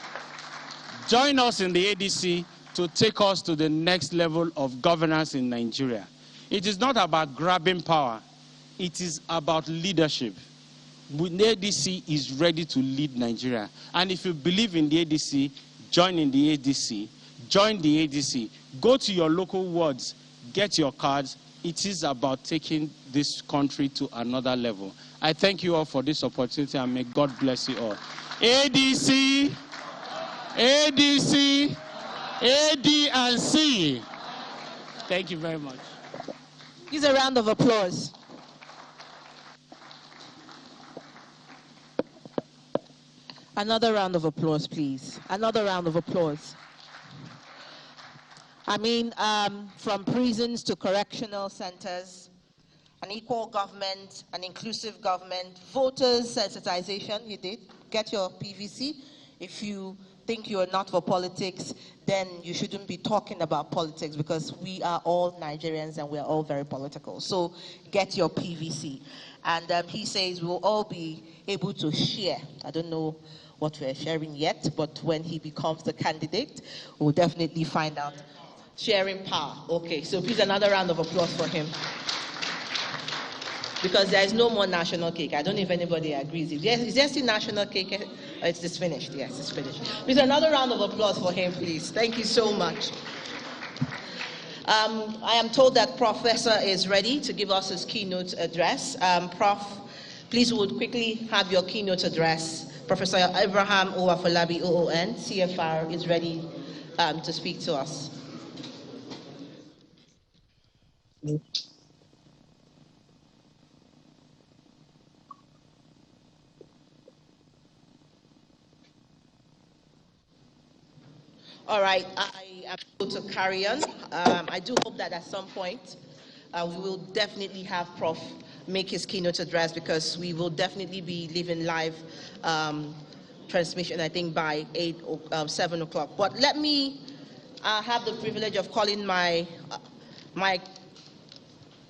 Speaker 15: Join us in the ADC to take us to the next level of governance in Nigeria. It is not about grabbing power. It is about leadership. The ADC is ready to lead Nigeria. And if you believe in the ADC, join in the ADC. Join the ADC. Go to your local wards. Get your cards. It is about taking this country to another level. I thank you all for this opportunity, and may God bless you all. ADC, ADC, AD&C. Thank you very much.
Speaker 8: Use a round of applause. Another round of applause, please. Another round of applause. I mean, from prisons to correctional centers, an equal government, an inclusive government, voters sensitization, you did. Get your PVC. If you think you are not for politics, then you shouldn't be talking about politics because we are all Nigerians and we are all very political. So get your PVC. And he says we'll all be able to share. I don't know what we're sharing yet, but when he becomes the candidate, we'll definitely find out. Sharing power. Okay, so please another round of applause for him. because there is no more national cake. I don't know if anybody agrees. Is there still national cake? Oh, it's just finished. Yes, it's finished. Please, another round of applause for him, please. Thank you so much. I am told that Professor is ready to give us his keynote address. Prof, please would quickly have your keynote address. Professor Abraham Owafolabi, OON, CFR, is ready to speak to us. All right, I am going to carry on. I do hope that at some point we will definitely have Prof make his keynote address, because we will definitely be living live transmission, I think, by 7 o'clock. But let me have the privilege of calling my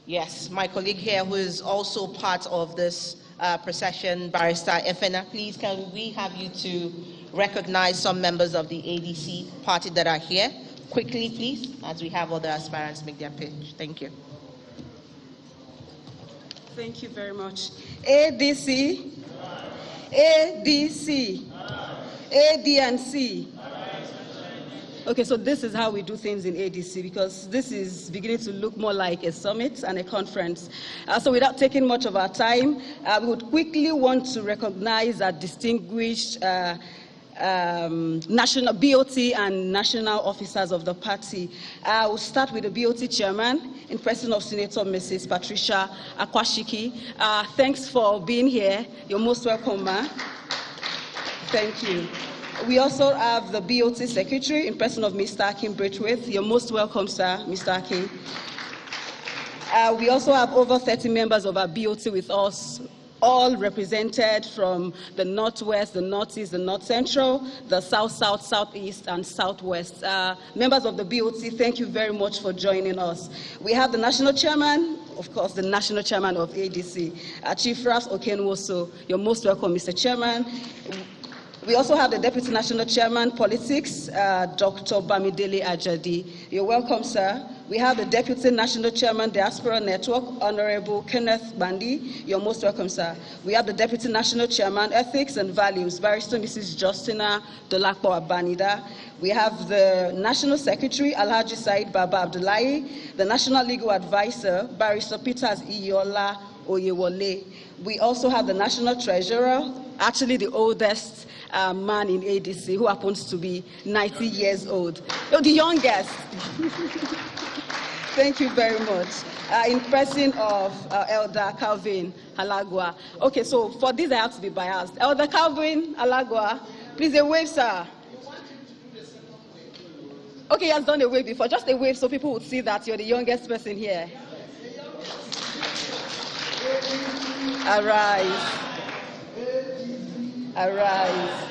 Speaker 8: colleague here, who is also part of this procession, Barrister Efena. Please, can we have you to recognize some members of the ADC party that are here? Quickly, please, as we have other aspirants make their pitch. Thank you.
Speaker 16: Thank you very much. ADC, ADC, ADNC. Okay, so this is how we do things in ADC, because this is beginning to look more like a summit and a conference. So without taking much of our time, we would quickly want to recognize our distinguished national BOT and national officers of the party. We'll start with the BOT chairman, in person of Senator Mrs. Patricia Akwashiki. Thanks for being here. You're most welcome, ma. Thank you. We also have the BOT secretary, in person of Mr. Akin Braithwaite. You're most welcome, sir, Mr. Akin. We also have over 30 members of our BOT with us, all represented from the Northwest, the Northeast, the North Central, the South, South, Southeast, and Southwest. Members of the BOT, thank you very much for joining us. We have the national chairman, of course, the national chairman of ADC, Chief Ras Okenwoso. You're most welcome, Mr. Chairman. We also have the Deputy National Chairman, Politics, Dr. Bamidele Ajadi. You're welcome, sir. We have the Deputy National Chairman, Diaspora Network, Honorable Kenneth Bandi. You're most welcome, sir. We have the Deputy National Chairman, Ethics and Values, Barrister Mrs. Justina Dolapo Abanida. We have the National Secretary, Alhaji Said Baba Abdullahi, the National Legal Advisor, Barrister Peters Iyola Oyewole. We also have the National Treasurer, actually the oldest man in ADC, who happens to be 90 years old. Oh, the youngest. Thank you very much. In person of Elder Calvin Alagua. Okay, so for this I have to be biased. Elder Calvin Alagua, please, a wave, sir. Okay, he has done a wave before. Just a wave so people would see that you're the youngest person here. Arise. Arise.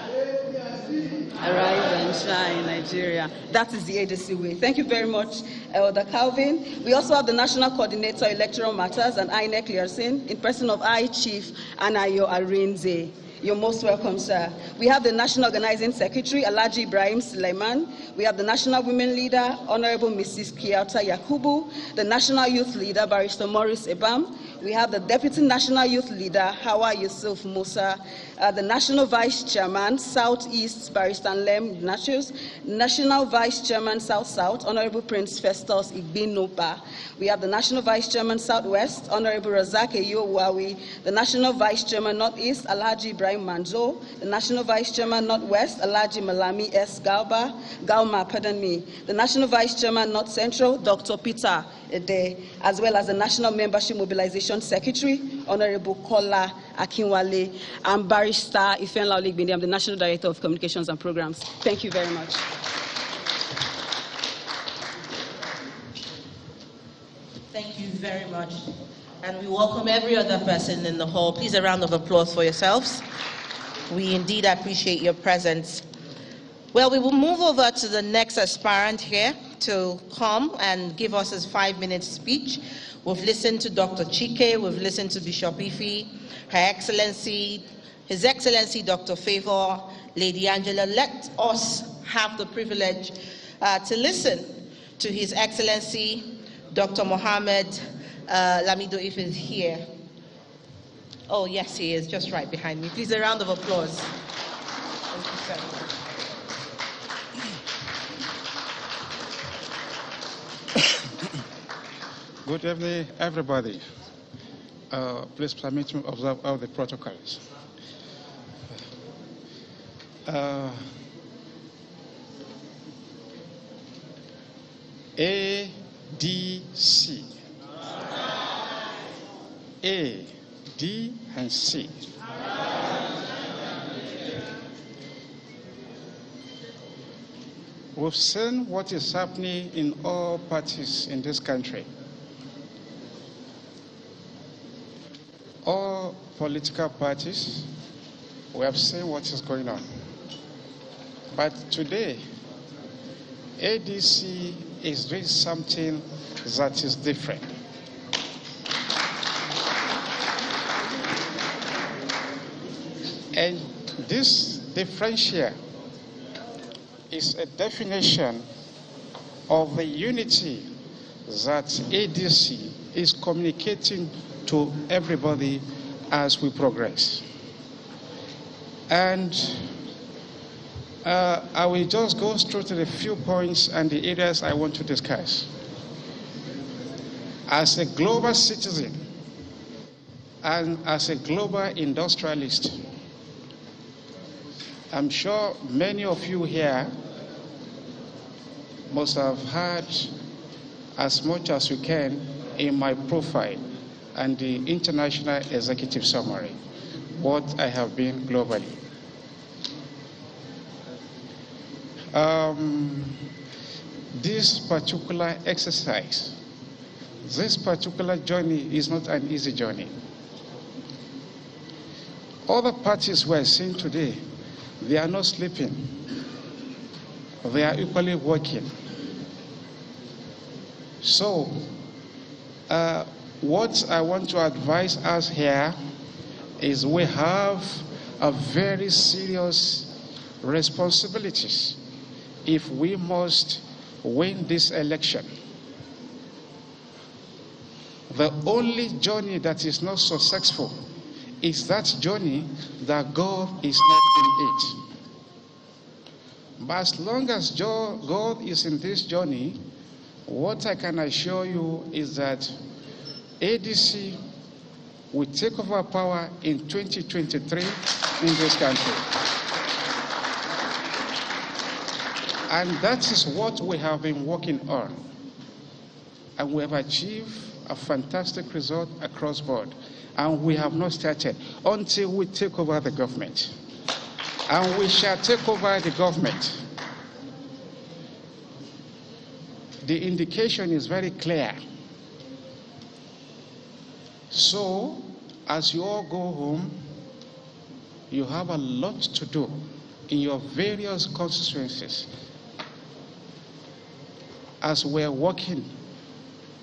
Speaker 16: Arise and shine, Nigeria. That is the ADC way. Thank you very much, Elder Calvin. We also have the National Coordinator, Electoral Matters and INEC Liaison, in person of I, Chief Anayo Arinze. You're most welcome, sir. We have the National Organizing Secretary, Alhaji Ibrahim Suleiman. We have the National Women Leader, Honorable Mrs. Kiata Yakubu. The National Youth Leader, Barrister Maurice Ebam. We have the Deputy National Youth Leader, Hawa Yusuf Musa. The National Vice Chairman, Southeast, Barrister Lem Ignatius. National Vice Chairman, South-South, Honorable Prince Festus Igbinoba. We have the National Vice Chairman, Southwest, Honorable Razak Eyowawi. The National Vice Chairman, Northeast, Alhaji Ibrahim Manzo. The National Vice Chairman, Northwest, Alhaji Malami S. Gauma, pardon me. The National Vice Chairman, North Central, Dr. Peter Ede, as well as the National Membership Mobilization Secretary, Honorable Kola Akinwale, and Barrister Ifenla Oligbinde. I'm the National Director of Communications and Programs. Thank you very much.
Speaker 8: Thank you very much. And we welcome every other person in the hall. Please, a round of applause for yourselves. We indeed appreciate your presence. Well, we will move over to the next aspirant here to come and give us his 5-minute speech. We've listened to Dr. Chike, we've listened to Bishop Ife, Her Excellency, His Excellency Dr. Favor, Lady Angela. Let us have the privilege to listen to His Excellency Dr. Mohammed Lamido Ife is here. Oh, yes, he is, just right behind me. Please, a round of applause. Thank you, sir.
Speaker 17: Good evening, everybody. Please permit me to observe all the protocols. ADC. A, D, and C. We've seen what is happening in all parties in this country. All political parties, we have seen what is going on. But today, ADC is doing something that is different. And this differential is a definition of the unity that ADC is communicating to everybody as we progress. And I will just go through to the few points and the areas I want to discuss. As a global citizen and as a global industrialist, I'm sure many of you here must have heard as much as you can in my profile and the international executive summary, what I have been globally. This particular exercise, this particular journey is not an easy journey. Other parties we're seeing today, they are not sleeping. They are equally working. So, what I want to advise us here is we have a very serious responsibilities if we must win this election. The only journey that is not successful is that journey that God is not in it. But as long as God is in this journey, what I can assure you is that ADC will take over power in 2023 in this country. And that is what we have been working on. And we have achieved a fantastic result across board. And we have not started until we take over the government. And we shall take over the government. The indication is very clear. So, as you all go home, you have a lot to do in your various constituencies. As we're working,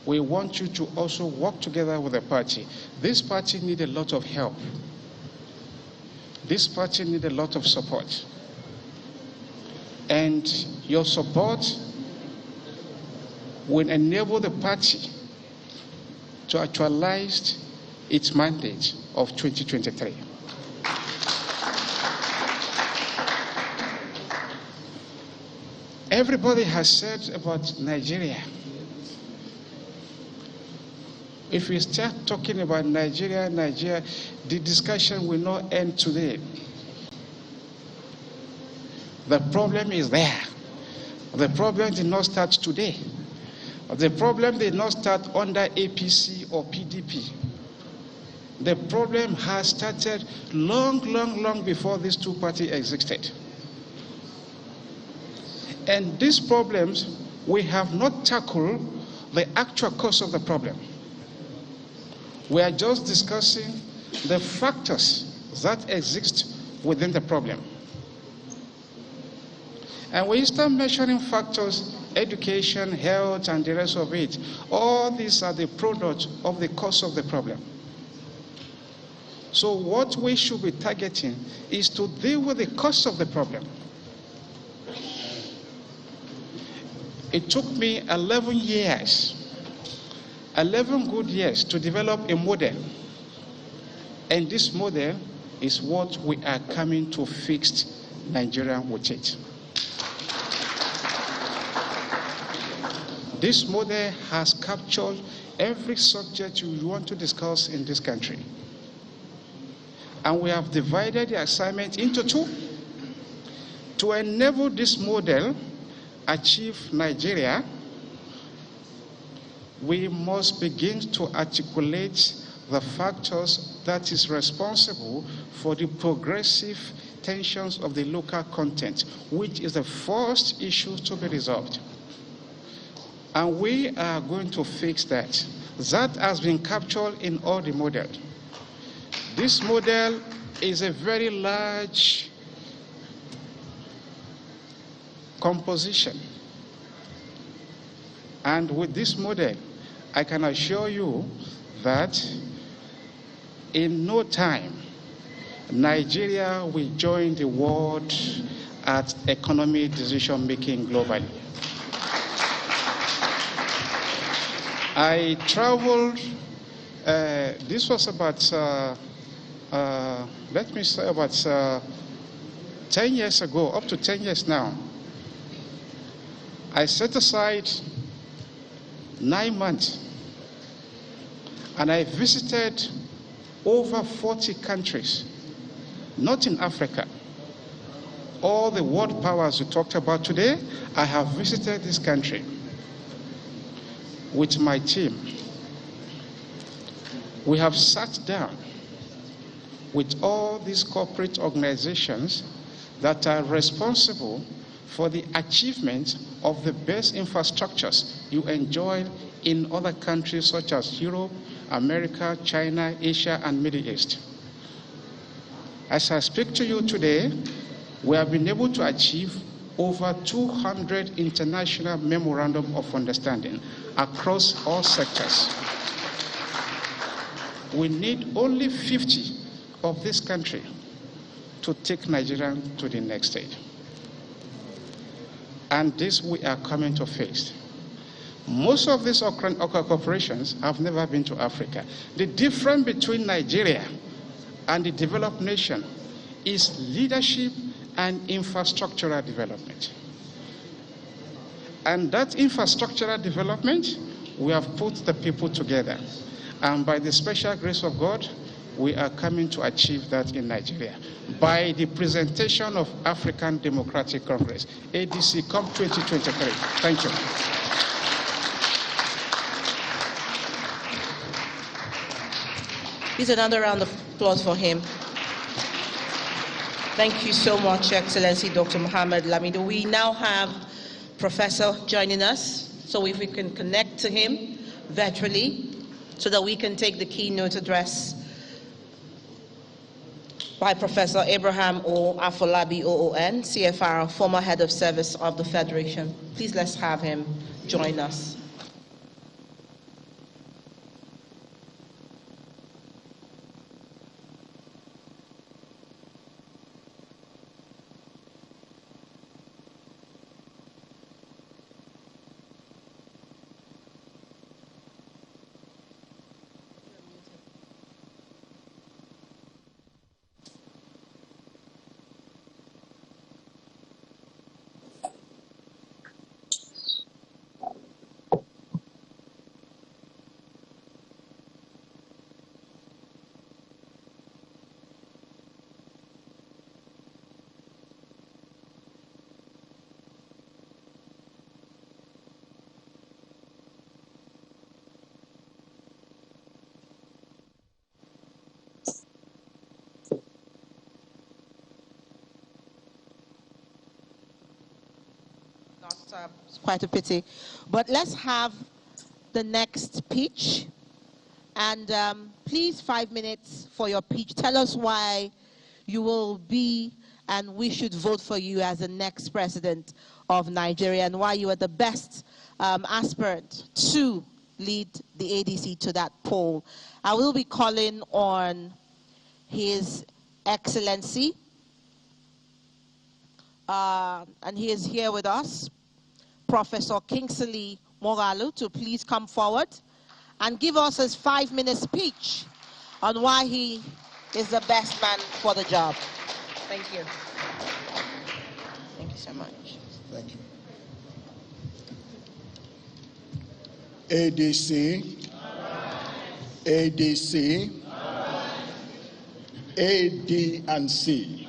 Speaker 17: we want you to also work together with the party. This party needs a lot of help. This party needs a lot of support. And your support will enable the party to actualize its mandate of 2023. Everybody has said about Nigeria. If we start talking about Nigeria, the discussion will not end today. The problem is there. The problem did not start today. The problem did not start under APC or PDP. The problem has started long before these two parties existed. And these problems, we have not tackled the actual cause of the problem. We are just discussing the factors that exist within the problem. And when you start measuring factors, education, health, and the rest of it, all these are the product of the cause of the problem. So what we should be targeting is to deal with the cause of the problem. It took me 11 years, 11 good years to develop a model And this model is what we are coming to fix Nigeria with it. This model has captured every subject you want to discuss in this country. And we have divided the assignment into two. To enable this model achieve Nigeria, we must begin to articulate the factors that is responsible for the progressive tensions of the local content, which is the first issue to be resolved. And we are going to fix that. That has been captured in all the models. This model is a very large composition. And with this model, I can assure you that in no time, Nigeria will join the world at economic decision-making globally. I traveled, this was about, let me say about 10 years ago, up to 10 years now. I set aside 9 months and I visited over 40 countries, not in Africa. All the world powers we talked about today, I have visited this country with my team. We have sat down with all these corporate organizations that are responsible for the achievement of the best infrastructures you enjoy in other countries such as Europe, America, China, Asia, and Middle East. As I speak to you today, we have been able to achieve over 200 international memorandum of understanding across all sectors. We need only 50 of this country to take Nigeria to the next stage. And this we are coming to face. Most of these corporations have never been to Africa. The difference between Nigeria and the developed nation is leadership and infrastructural development. And that infrastructural development, we have put the people together. And by the special grace of God, we are coming to achieve that in Nigeria by the presentation of African Democratic Congress, ADC COP 2023. Thank you.
Speaker 8: Please another round of applause for him. Thank you so much, Excellency Dr. Mohammed Lamido. We now have Professor joining us, so if we can connect to him virtually so that we can take the keynote address by Professor Abraham O. Afolabi OON, CFR, former head of service of the Federation. Please let's have him join us. It's quite a pity. But let's have the next speech. And please, 5 minutes for your speech. Tell us why you will be and we should vote for you as the next president of Nigeria and why you are the best aspirant to lead the ADC to that poll. I will be calling on His Excellency, and he is here with us, Professor Kingsley Moghalu, to please come forward and give us his 5-minute speech on why he is the best man for the job.
Speaker 2: Thank you.
Speaker 8: Thank you so much.
Speaker 18: Thank you. ADC, ADC, AD and C.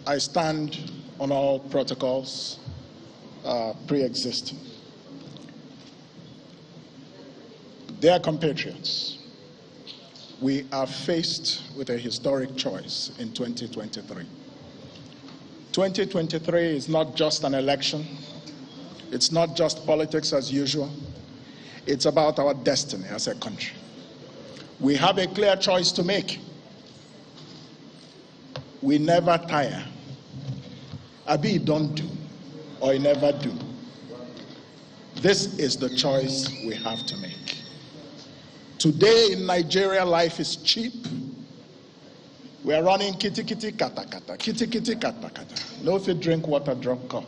Speaker 18: I stand on all protocols pre-existing. Dear compatriots, we are faced with a historic choice in 2023. 2023 is not just an election. It's not just politics as usual. It's about our destiny as a country. We have a clear choice to make. We never tire. Abi don't do, or you never do. This is the choice we have to make. Today in Nigeria, life is cheap. We are running kitty kitty kata kata, kitty kitty kata kata. No fit drink water, drop cup.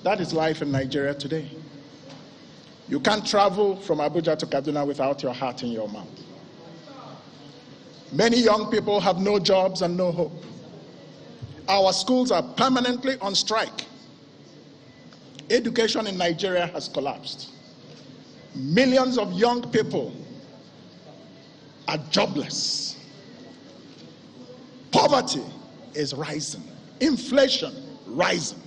Speaker 18: That is life in Nigeria today. You can't travel from Abuja to Kaduna without your heart in your mouth. Many young people have no jobs and no hope. Our schools are permanently on strike. Education in Nigeria has collapsed. Millions of young people are jobless. Poverty is rising. Inflation rising.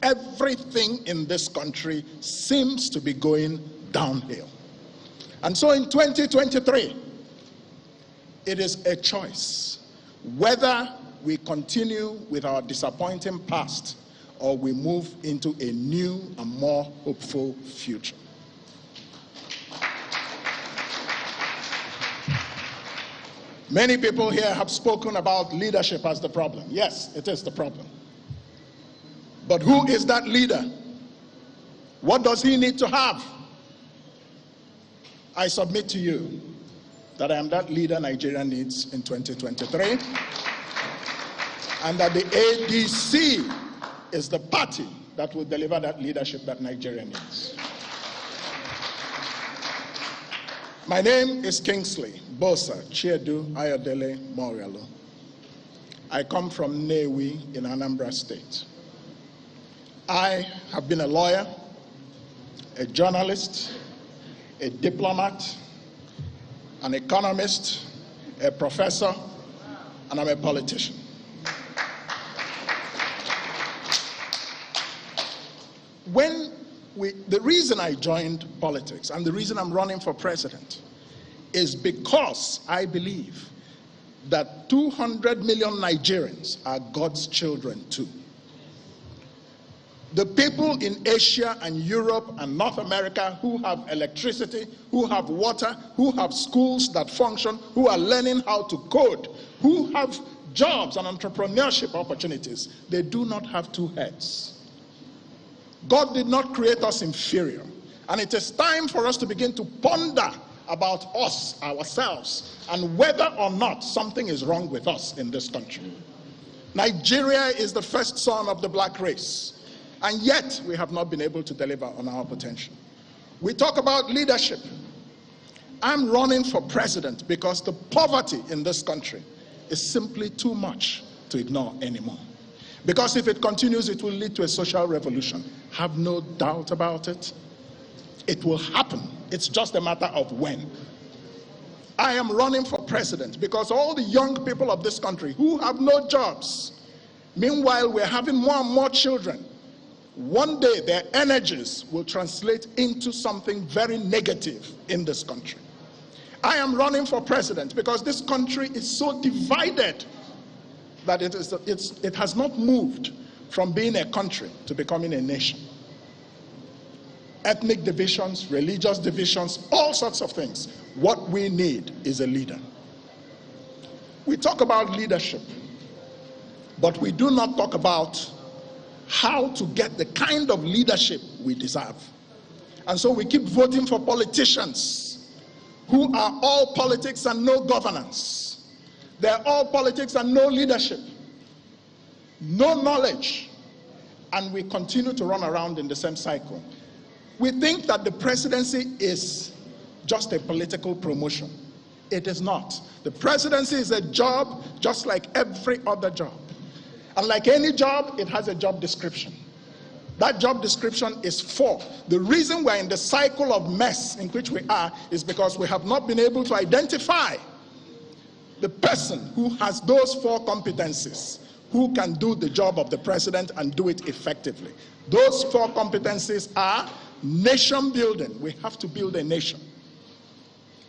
Speaker 18: Everything in this country seems to be going downhill. And so in 2023, it is a choice whether we continue with our disappointing past or we move into a new and more hopeful future. Many people here have spoken about leadership as the problem. Yes, it is the problem. But who is that leader? What does he need to have? I submit to you that I am that leader Nigeria needs in 2023, and that the ADC is the party that will deliver that leadership that Nigeria needs. My name is Kingsley Bosa Chiedu Ayodele Morialo. I come from Nnewi in Anambra State. I have been a lawyer, a journalist, a diplomat, an economist, a professor, and I'm a politician. The reason I joined politics and the reason I'm running for president is because I believe that 200 million Nigerians are God's children too. The people in Asia and Europe and North America who have electricity, who have water, who have schools that function, who are learning how to code, who have jobs and entrepreneurship opportunities, they do not have two heads. God did not create us inferior. And it is time for us to begin to ponder about us, ourselves, and whether or not something is wrong with us in this country. Nigeria is the first son of the black race. And yet, we have not been able to deliver on our potential. We talk about leadership. I'm running for president because the poverty in this country is simply too much to ignore anymore. Because if it continues, it will lead to a social revolution. Have no doubt about it. It will happen. It's just a matter of when. I am running for president because all the young people of this country who have no jobs, meanwhile, we're having more and more children. One day, their energies will translate into something very negative in this country. I am running for president because this country is so divided that it has not moved from being a country to becoming a nation. Ethnic divisions, religious divisions, all sorts of things. What we need is a leader. We talk about leadership, but we do not talk about how to get the kind of leadership we deserve. And so we keep voting for politicians who are all politics and no governance. They're all politics and no leadership, no knowledge, and we continue to run around in the same cycle. We think that the presidency is just a political promotion. It is not. The presidency is a job just like every other job. And like any job, it has a job description. That job description is for. The reason we're in the cycle of mess in which we are is because we have not been able to identify the person who has those 4 competencies, who can do the job of the president and do it effectively. Those 4 competencies are nation building. We have to build a nation.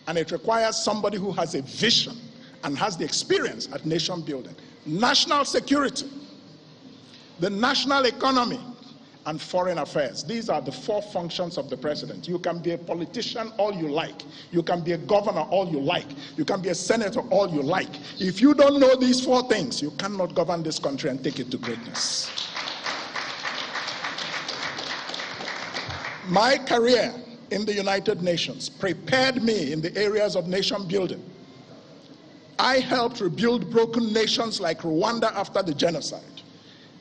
Speaker 18: And it requires somebody who has a vision and has the experience at nation building. National security, the national economy, and foreign affairs. These are the 4 functions of the president. You can be a politician all you like. You can be a governor all you like. You can be a senator all you like. If you don't know these 4 things, you cannot govern this country and take it to greatness. My career in the United Nations prepared me in the areas of nation building. I helped rebuild broken nations like Rwanda after the genocide,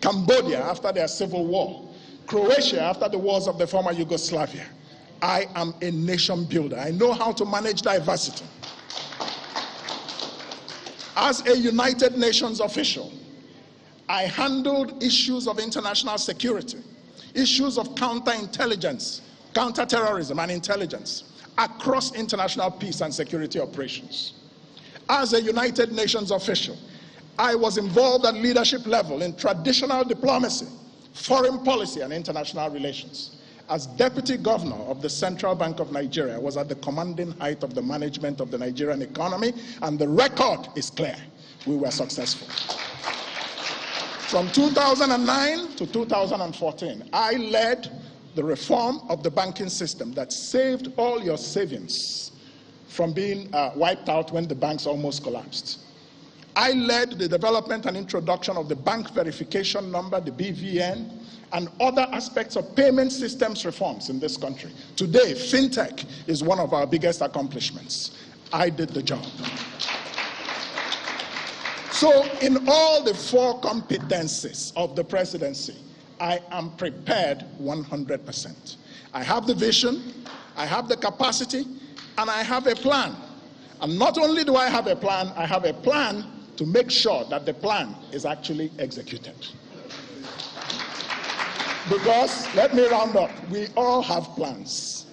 Speaker 18: Cambodia after their civil war, Croatia after the wars of the former Yugoslavia. I am a nation builder. I know how to manage diversity. As a United Nations official, I handled issues of international security, issues of counterintelligence, counterterrorism and intelligence across international peace and security operations. As a United Nations official, I was involved at leadership level in traditional diplomacy, foreign policy and international relations. As deputy governor of the Central Bank of Nigeria, I was at the commanding height of the management of the Nigerian economy, and the record is clear. We were successful. From 2009 to 2014, I led the reform of the banking system that saved all your savings from being wiped out when the banks almost collapsed. I led the development and introduction of the bank verification number, the BVN, and other aspects of payment systems reforms in this country. Today, fintech is one of our biggest accomplishments. I did the job. So in all the 4 competencies of the presidency, I am prepared 100%. I have the vision, I have the capacity, and I have a plan. And not only do I have a plan to make sure that the plan is actually executed. Because, let me round up, we all have plans.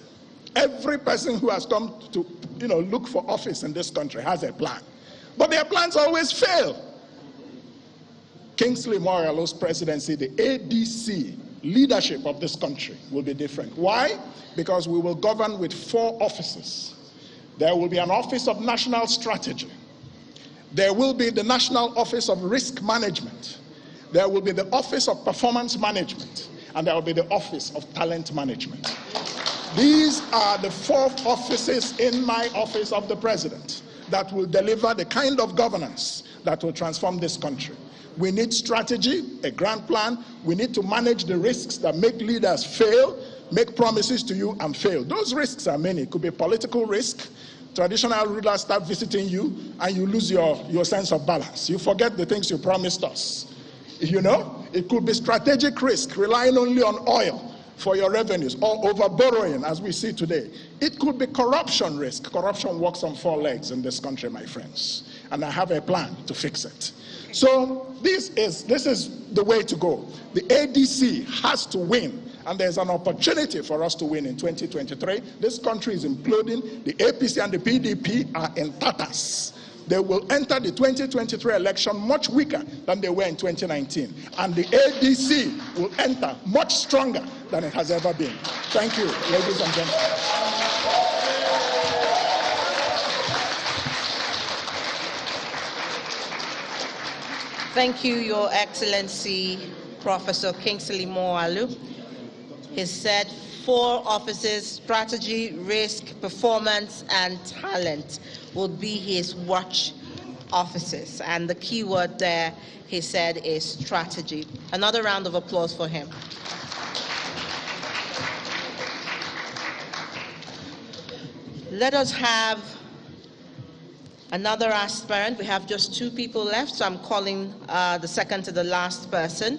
Speaker 18: Every person who has come to look for office in this country has a plan. But their plans always fail. Kingsley Moghalu's presidency, the ADC leadership of this country will be different. Why? Because we will govern with 4 offices. There will be an office of national strategy. There will be the National Office of Risk Management. There will be the Office of Performance Management. And there will be the Office of Talent Management. These are the 4 offices in my office of the president that will deliver the kind of governance that will transform this country. We need strategy, a grand plan. We need to manage the risks that make leaders fail, make promises to you and fail. Those risks are many. It could be political risk. Traditional rulers start visiting you and you lose your sense of balance. You forget the things you promised us. It could be strategic risk, relying only on oil for your revenues, or over borrowing as we see today. It could be corruption risk. Corruption walks on 4 legs in this country, my friends. And I have a plan to fix it. So this is the way to go. The ADC has to win, and there's an opportunity for us to win in 2023. This country is imploding. The APC and the PDP are in tatters. They will enter the 2023 election much weaker than they were in 2019. And the ADC will enter much stronger than it has ever been. Thank you, ladies and gentlemen.
Speaker 8: Thank you, Your Excellency, Professor Kingsley Moghalu. He said 4 offices: strategy, risk, performance, and talent will be his watch offices. And the key word there, he said, is strategy. Another round of applause for him. Let us have another aspirant. We have just 2 people left, so I'm calling the second to the last person.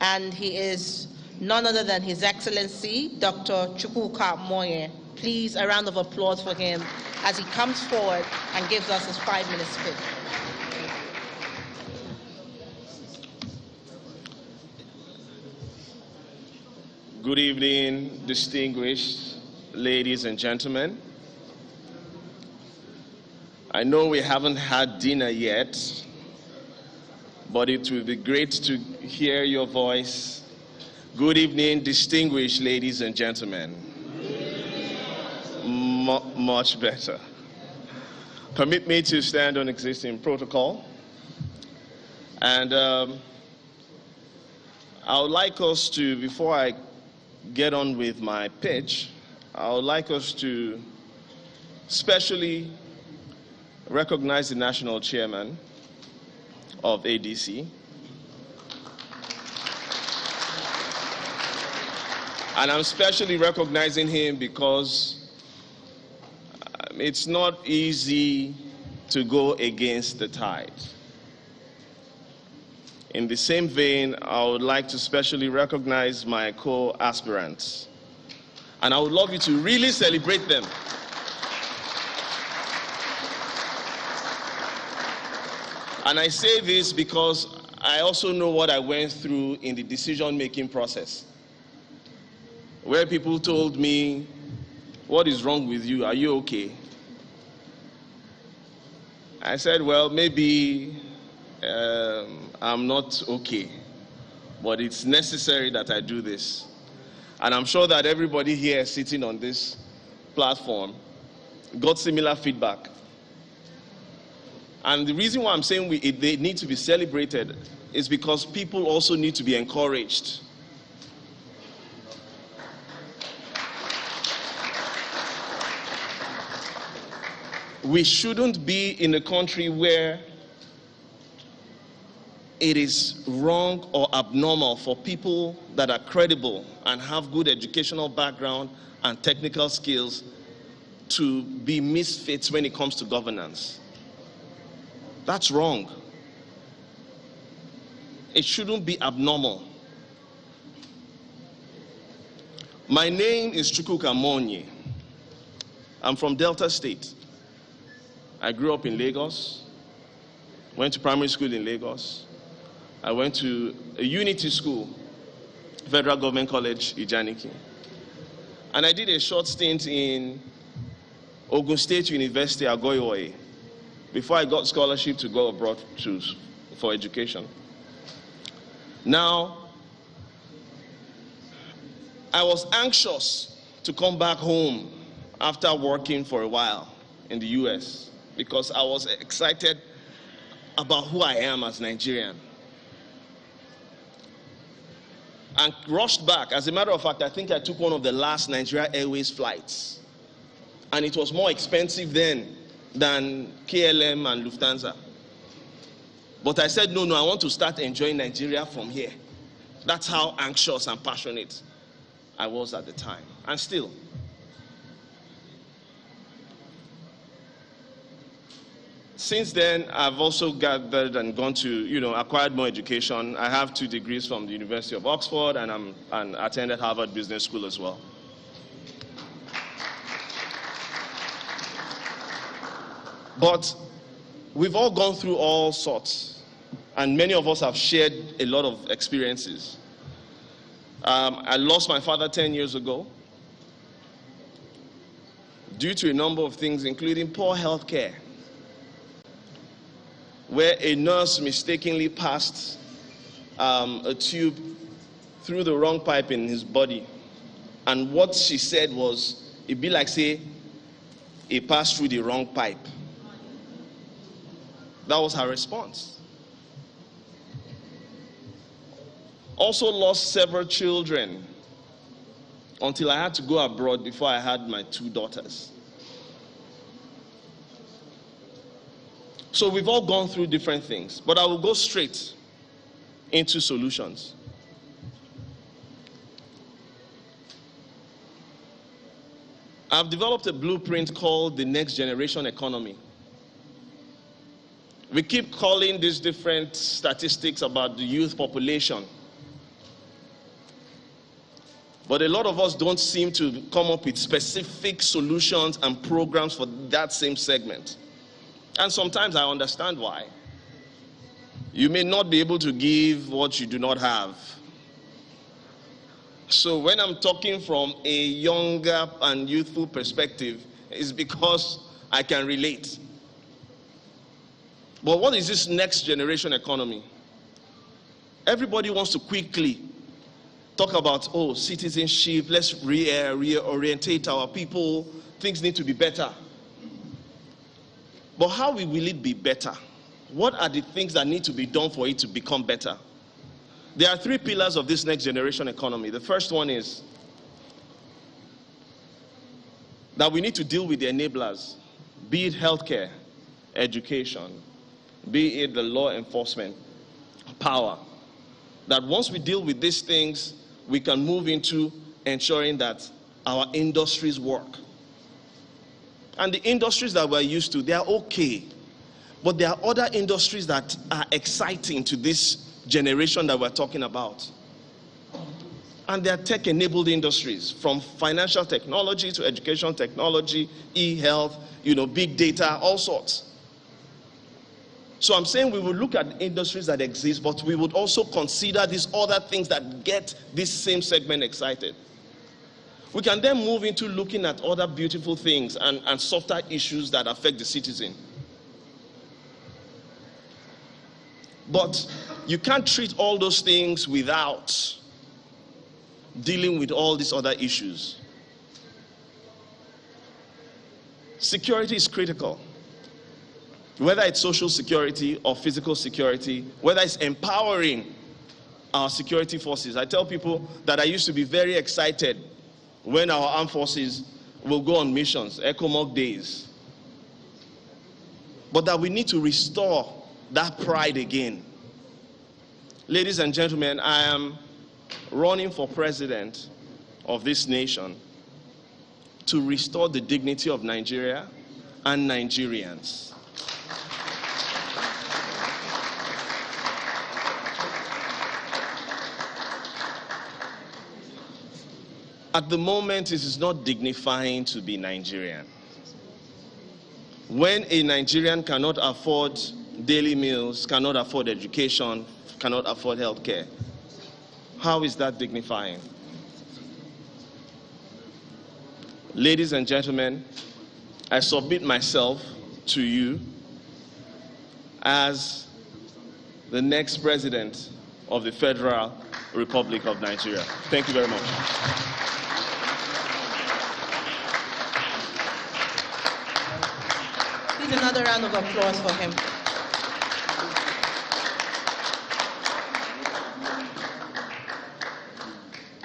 Speaker 8: And he is none other than His Excellency, Dr. Chukwuka Moye. Please, a round of applause for him as he comes forward and gives us his 5-minute speech.
Speaker 19: Good evening, distinguished ladies and gentlemen. I know we haven't had dinner yet, but it will be great to hear your voice. Good evening, distinguished ladies and gentlemen. Much better. Permit me to stand on existing protocol. And I would like us to, before I get on with my pitch, I would like us to specially recognize the national chairman of ADC. And I'm specially recognizing him because it's not easy to go against the tide. In the same vein, I would like to specially recognize my co-aspirants. And I would love you to really celebrate them. And I say this because I also know what I went through in the decision-making process, where people told me, "What is wrong with you? Are you okay?" I said, well, maybe I'm not okay, but it's necessary that I do this. And I'm sure that everybody here sitting on this platform got similar feedback. And the reason why I'm saying they need to be celebrated is because people also need to be encouraged. We shouldn't be in a country where it is wrong or abnormal for people that are credible and have good educational background and technical skills to be misfits when it comes to governance. That's wrong. It shouldn't be abnormal. My name is Chukwuka Monye. I'm from Delta State. I grew up in Lagos, went to primary school in Lagos. I went to a unity school, Federal Government College, Ijaniki. And I did a short stint in Ogun State University, Agoiwoye, before I got scholarship to go abroad for education. Now, I was anxious to come back home after working for a while in the US because I was excited about who I am as Nigerian. And rushed back. As a matter of fact, I think I took one of the last Nigeria Airways flights. And it was more expensive then than KLM and Lufthansa. But I said, no, I want to start enjoying Nigeria from here. That's how anxious and passionate I was at the time, and still. Since then, I've also gathered and gone to, acquired more education. I have 2 degrees from the University of Oxford, and attended Harvard Business School as well. But we've all gone through all sorts, and many of us have shared a lot of experiences. I lost my father 10 years ago due to a number of things, including poor health care, where a nurse mistakenly passed a tube through the wrong pipe in his body. And what she said was, it'd be like, say, he passed through the wrong pipe. That was her response. Also lost several children until I had to go abroad before I had my 2 daughters. So we've all gone through different things, but I will go straight into solutions. I've developed a blueprint called the Next Generation Economy. We keep calling these different statistics about the youth population. But a lot of us don't seem to come up with specific solutions and programs for that same segment. And sometimes I understand why. You may not be able to give what you do not have. So when I'm talking from a younger and youthful perspective, it's because I can relate. But what is this next generation economy? Everybody wants to quickly talk about, oh, citizenship, let's reorientate our people, things need to be better. But how will it be better? What are the things that need to be done for it to become better? There are three pillars of this next generation economy. The first one is that we need to deal with the enablers, be it healthcare, education, be it the law enforcement power. That once we deal with these things, we can move into ensuring that our industries work. And the industries that we're used to, they are okay. But there are other industries that are exciting to this generation that we're talking about. And they are tech-enabled industries, from financial technology to education technology, e-health, big data, all sorts. So I'm saying we will look at industries that exist, but we would also consider these other things that get this same segment excited. We can then move into looking at other beautiful things and softer issues that affect the citizen. But you can't treat all those things without dealing with all these other issues. Security is critical. Whether it's social security or physical security, whether it's empowering our security forces. I tell people that I used to be very excited when our armed forces will go on missions, ECOMOG days. But that we need to restore that pride again. Ladies and gentlemen, I am running for president of this nation to restore the dignity of Nigeria and Nigerians. At the moment, it is not dignifying to be Nigerian. When a Nigerian cannot afford daily meals, cannot afford education, cannot afford healthcare, how is that dignifying? Ladies and gentlemen, I submit myself to you as the next president of the Federal Republic of Nigeria. Thank you very much.
Speaker 8: Please, another round of applause for him.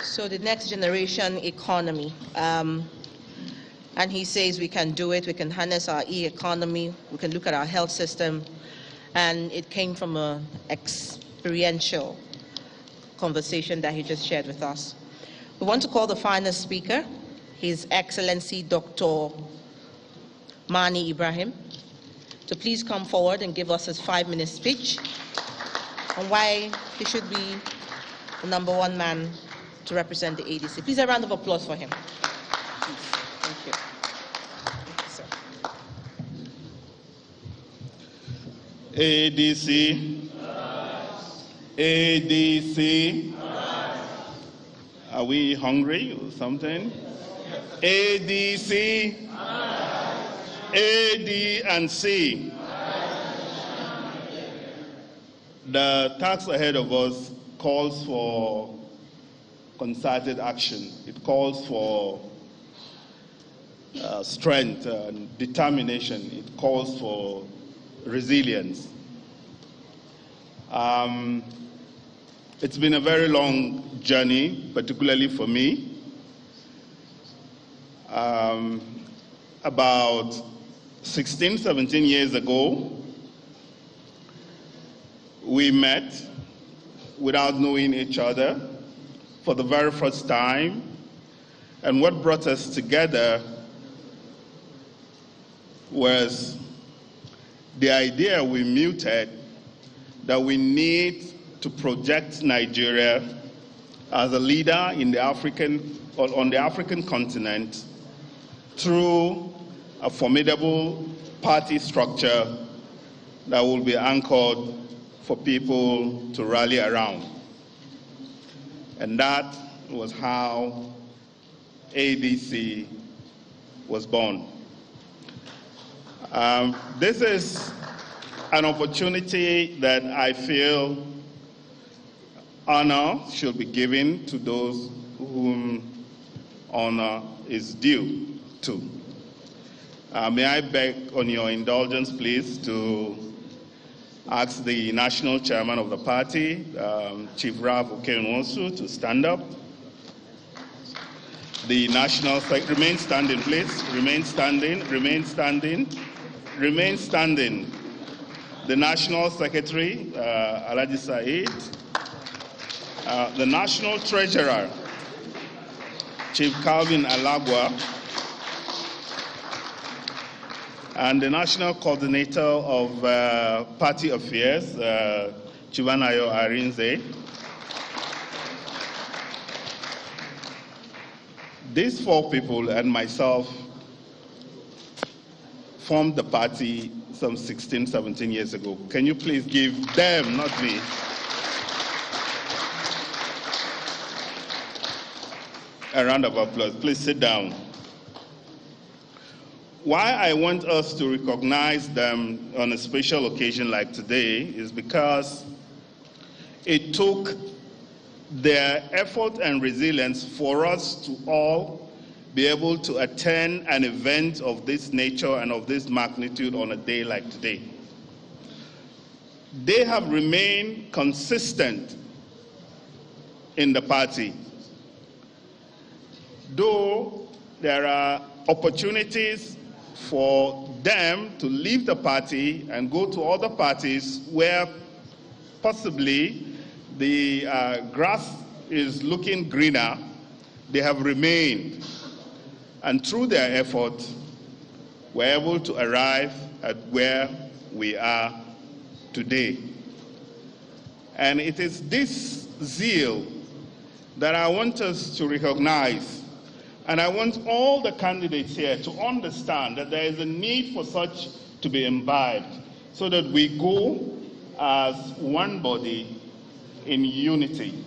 Speaker 8: So the next generation economy. And he says we can do it, we can harness our e-economy, we can look at our health system. And it came from an experiential conversation that he just shared with us. We want to call the final speaker, His Excellency Dr. Mani Ibrahim, to please come forward and give us his 5-minute speech on why he should be the #1 man to represent the ADC. Please, a round of applause for him. Please. Thank you. Thank you, sir.
Speaker 20: ADC. ADC. Are we hungry or something? ADC. A, D, and C. The task ahead of us calls for concerted action. It calls for strength and determination. It calls for resilience. It's been a very long journey, particularly for me. About 16, 17 years ago, we met without knowing each other for the very first time. And what brought us together was the idea we muted that we need to project Nigeria as a leader in the on the African continent through a formidable party structure that will be anchored for people to rally around. And that was how ADC was born. This is an opportunity that I feel honor should be given to those whom honor is due to. May I beg on your indulgence, please, to ask the national chairman of the party, Chief Ralph Okenwosu, to stand up. The national secretary, remain standing, please. Remain standing, remain standing, remain standing. The national secretary, Alhaji Said. The national treasurer, Chief Calvin Alagwa. And the national coordinator of party affairs, Chivanayo Arinze. These four people and myself formed the party some 16, 17 years ago. Can you please give them, not me, a round of applause? Please sit down. Why I want us to recognize them on a special occasion like today is because it took their effort and resilience for us to all be able to attend an event of this nature and of this magnitude on a day like today. They have remained consistent in the party. Though there are opportunities for them to leave the party and go to other parties where possibly the grass is looking greener, they have remained. And through their effort, we're able to arrive at where we are today. And it is this zeal that I want us to recognize. And I want all the candidates here to understand that there is a need for such to be imbibed so that we go as one body in unity,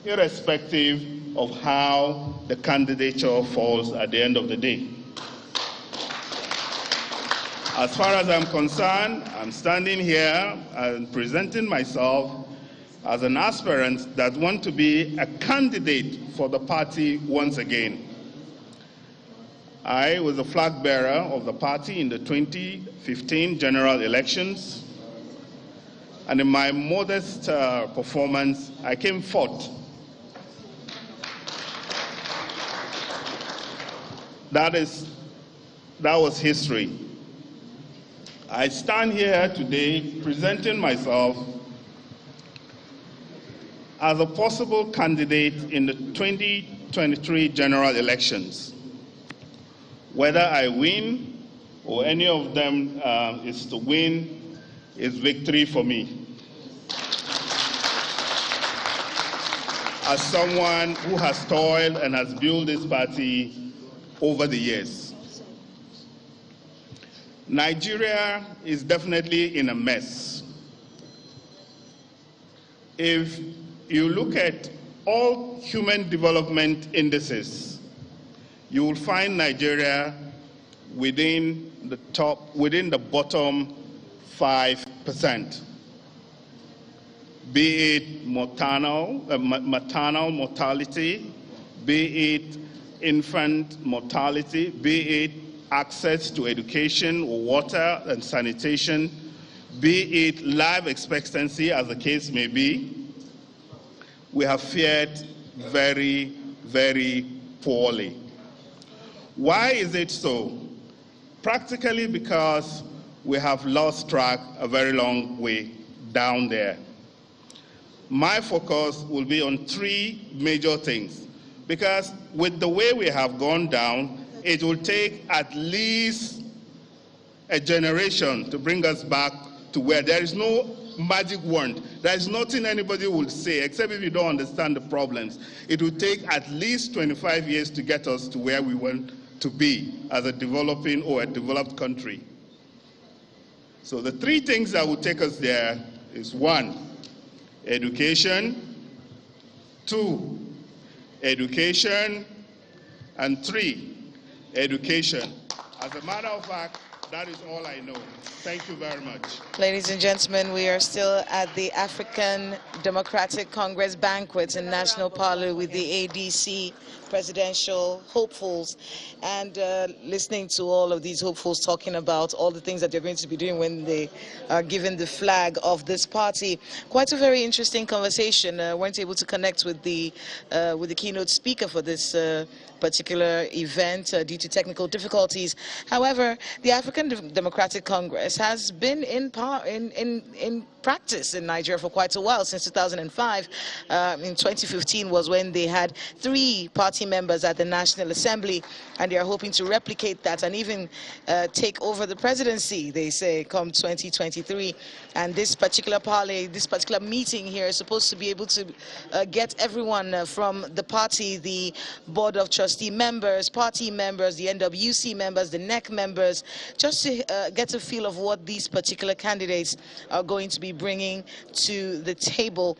Speaker 20: irrespective of how the candidature falls at the end of the day. As far as I'm concerned, I'm standing here and presenting myself as an aspirant that want to be a candidate for the party once again. I was a flag bearer of the party in the 2015 general elections, and in my modest performance, I came fourth. That was history. I stand here today presenting myself as a possible candidate in the 2023 general elections. Whether I win or any of them is to win is victory for me. As someone who has toiled and has built this party over the years. Nigeria is definitely in a mess. If you look at all human development indices, you will find Nigeria within the bottom 5%. Be it maternal mortality, be it infant mortality, be it access to education, water and sanitation, be it life expectancy, as the case may be, we have fared very, very poorly. Why is it so? Practically because we have lost track a very long way down there. My focus will be on three major things, because with the way we have gone down, it will take at least a generation to bring us back to where there is no magic wand. There is nothing anybody will say, except if you don't understand the problems. It will take at least 25 years to get us to where we want to be as a developing or a developed country. So the three things that will take us there is 1, education, 2, education, and 3, education. As a matter of fact, that is all I know. Thank you very much.
Speaker 2: Ladies and gentlemen, we are still at the African Democratic Congress banquet in National Parley with the ADC presidential hopefuls, and listening to all of these hopefuls talking about all the things that they're going to be doing when they are given the flag of this party. Quite a very interesting conversation. Weren't able to connect with the keynote speaker for this particular event due to technical difficulties. However, the African Democratic Congress has been in practice in Nigeria for quite a while, since 2005. In 2015 was when they had 3 party members at the National Assembly, and they are hoping to replicate that and even take over the presidency, they say, come 2023. And this particular parley, this particular meeting here is supposed to be able to get everyone from the party, the Board of Trustee members, party members, the NWC members, the NEC members, just to get a feel of what these particular candidates are going to be bringing to the table.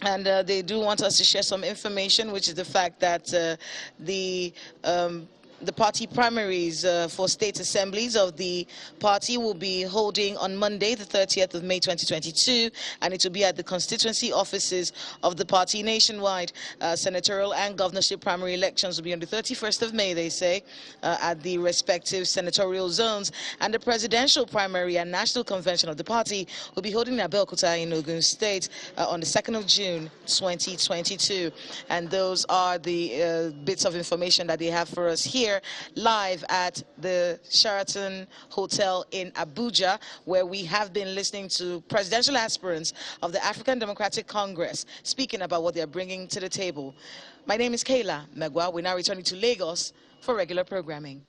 Speaker 2: And they do want us to share some information, which is the fact that the party primaries for state assemblies of the party will be holding on Monday, the 30th of May 2022, and it will be at the constituency offices of the party nationwide. Senatorial and governorship primary elections will be on the 31st of May, they say, at the respective senatorial zones. And the presidential primary and national convention of the party will be holding in Abeokuta in Ogun State on the 2nd of June 2022. And those are the bits of information that they have for us here, live at the Sheraton Hotel in Abuja, where we have been listening to presidential aspirants of the African Democratic Congress speaking about what they're bringing to the table. My name is Kayla Megwa. We're now returning to Lagos for regular programming.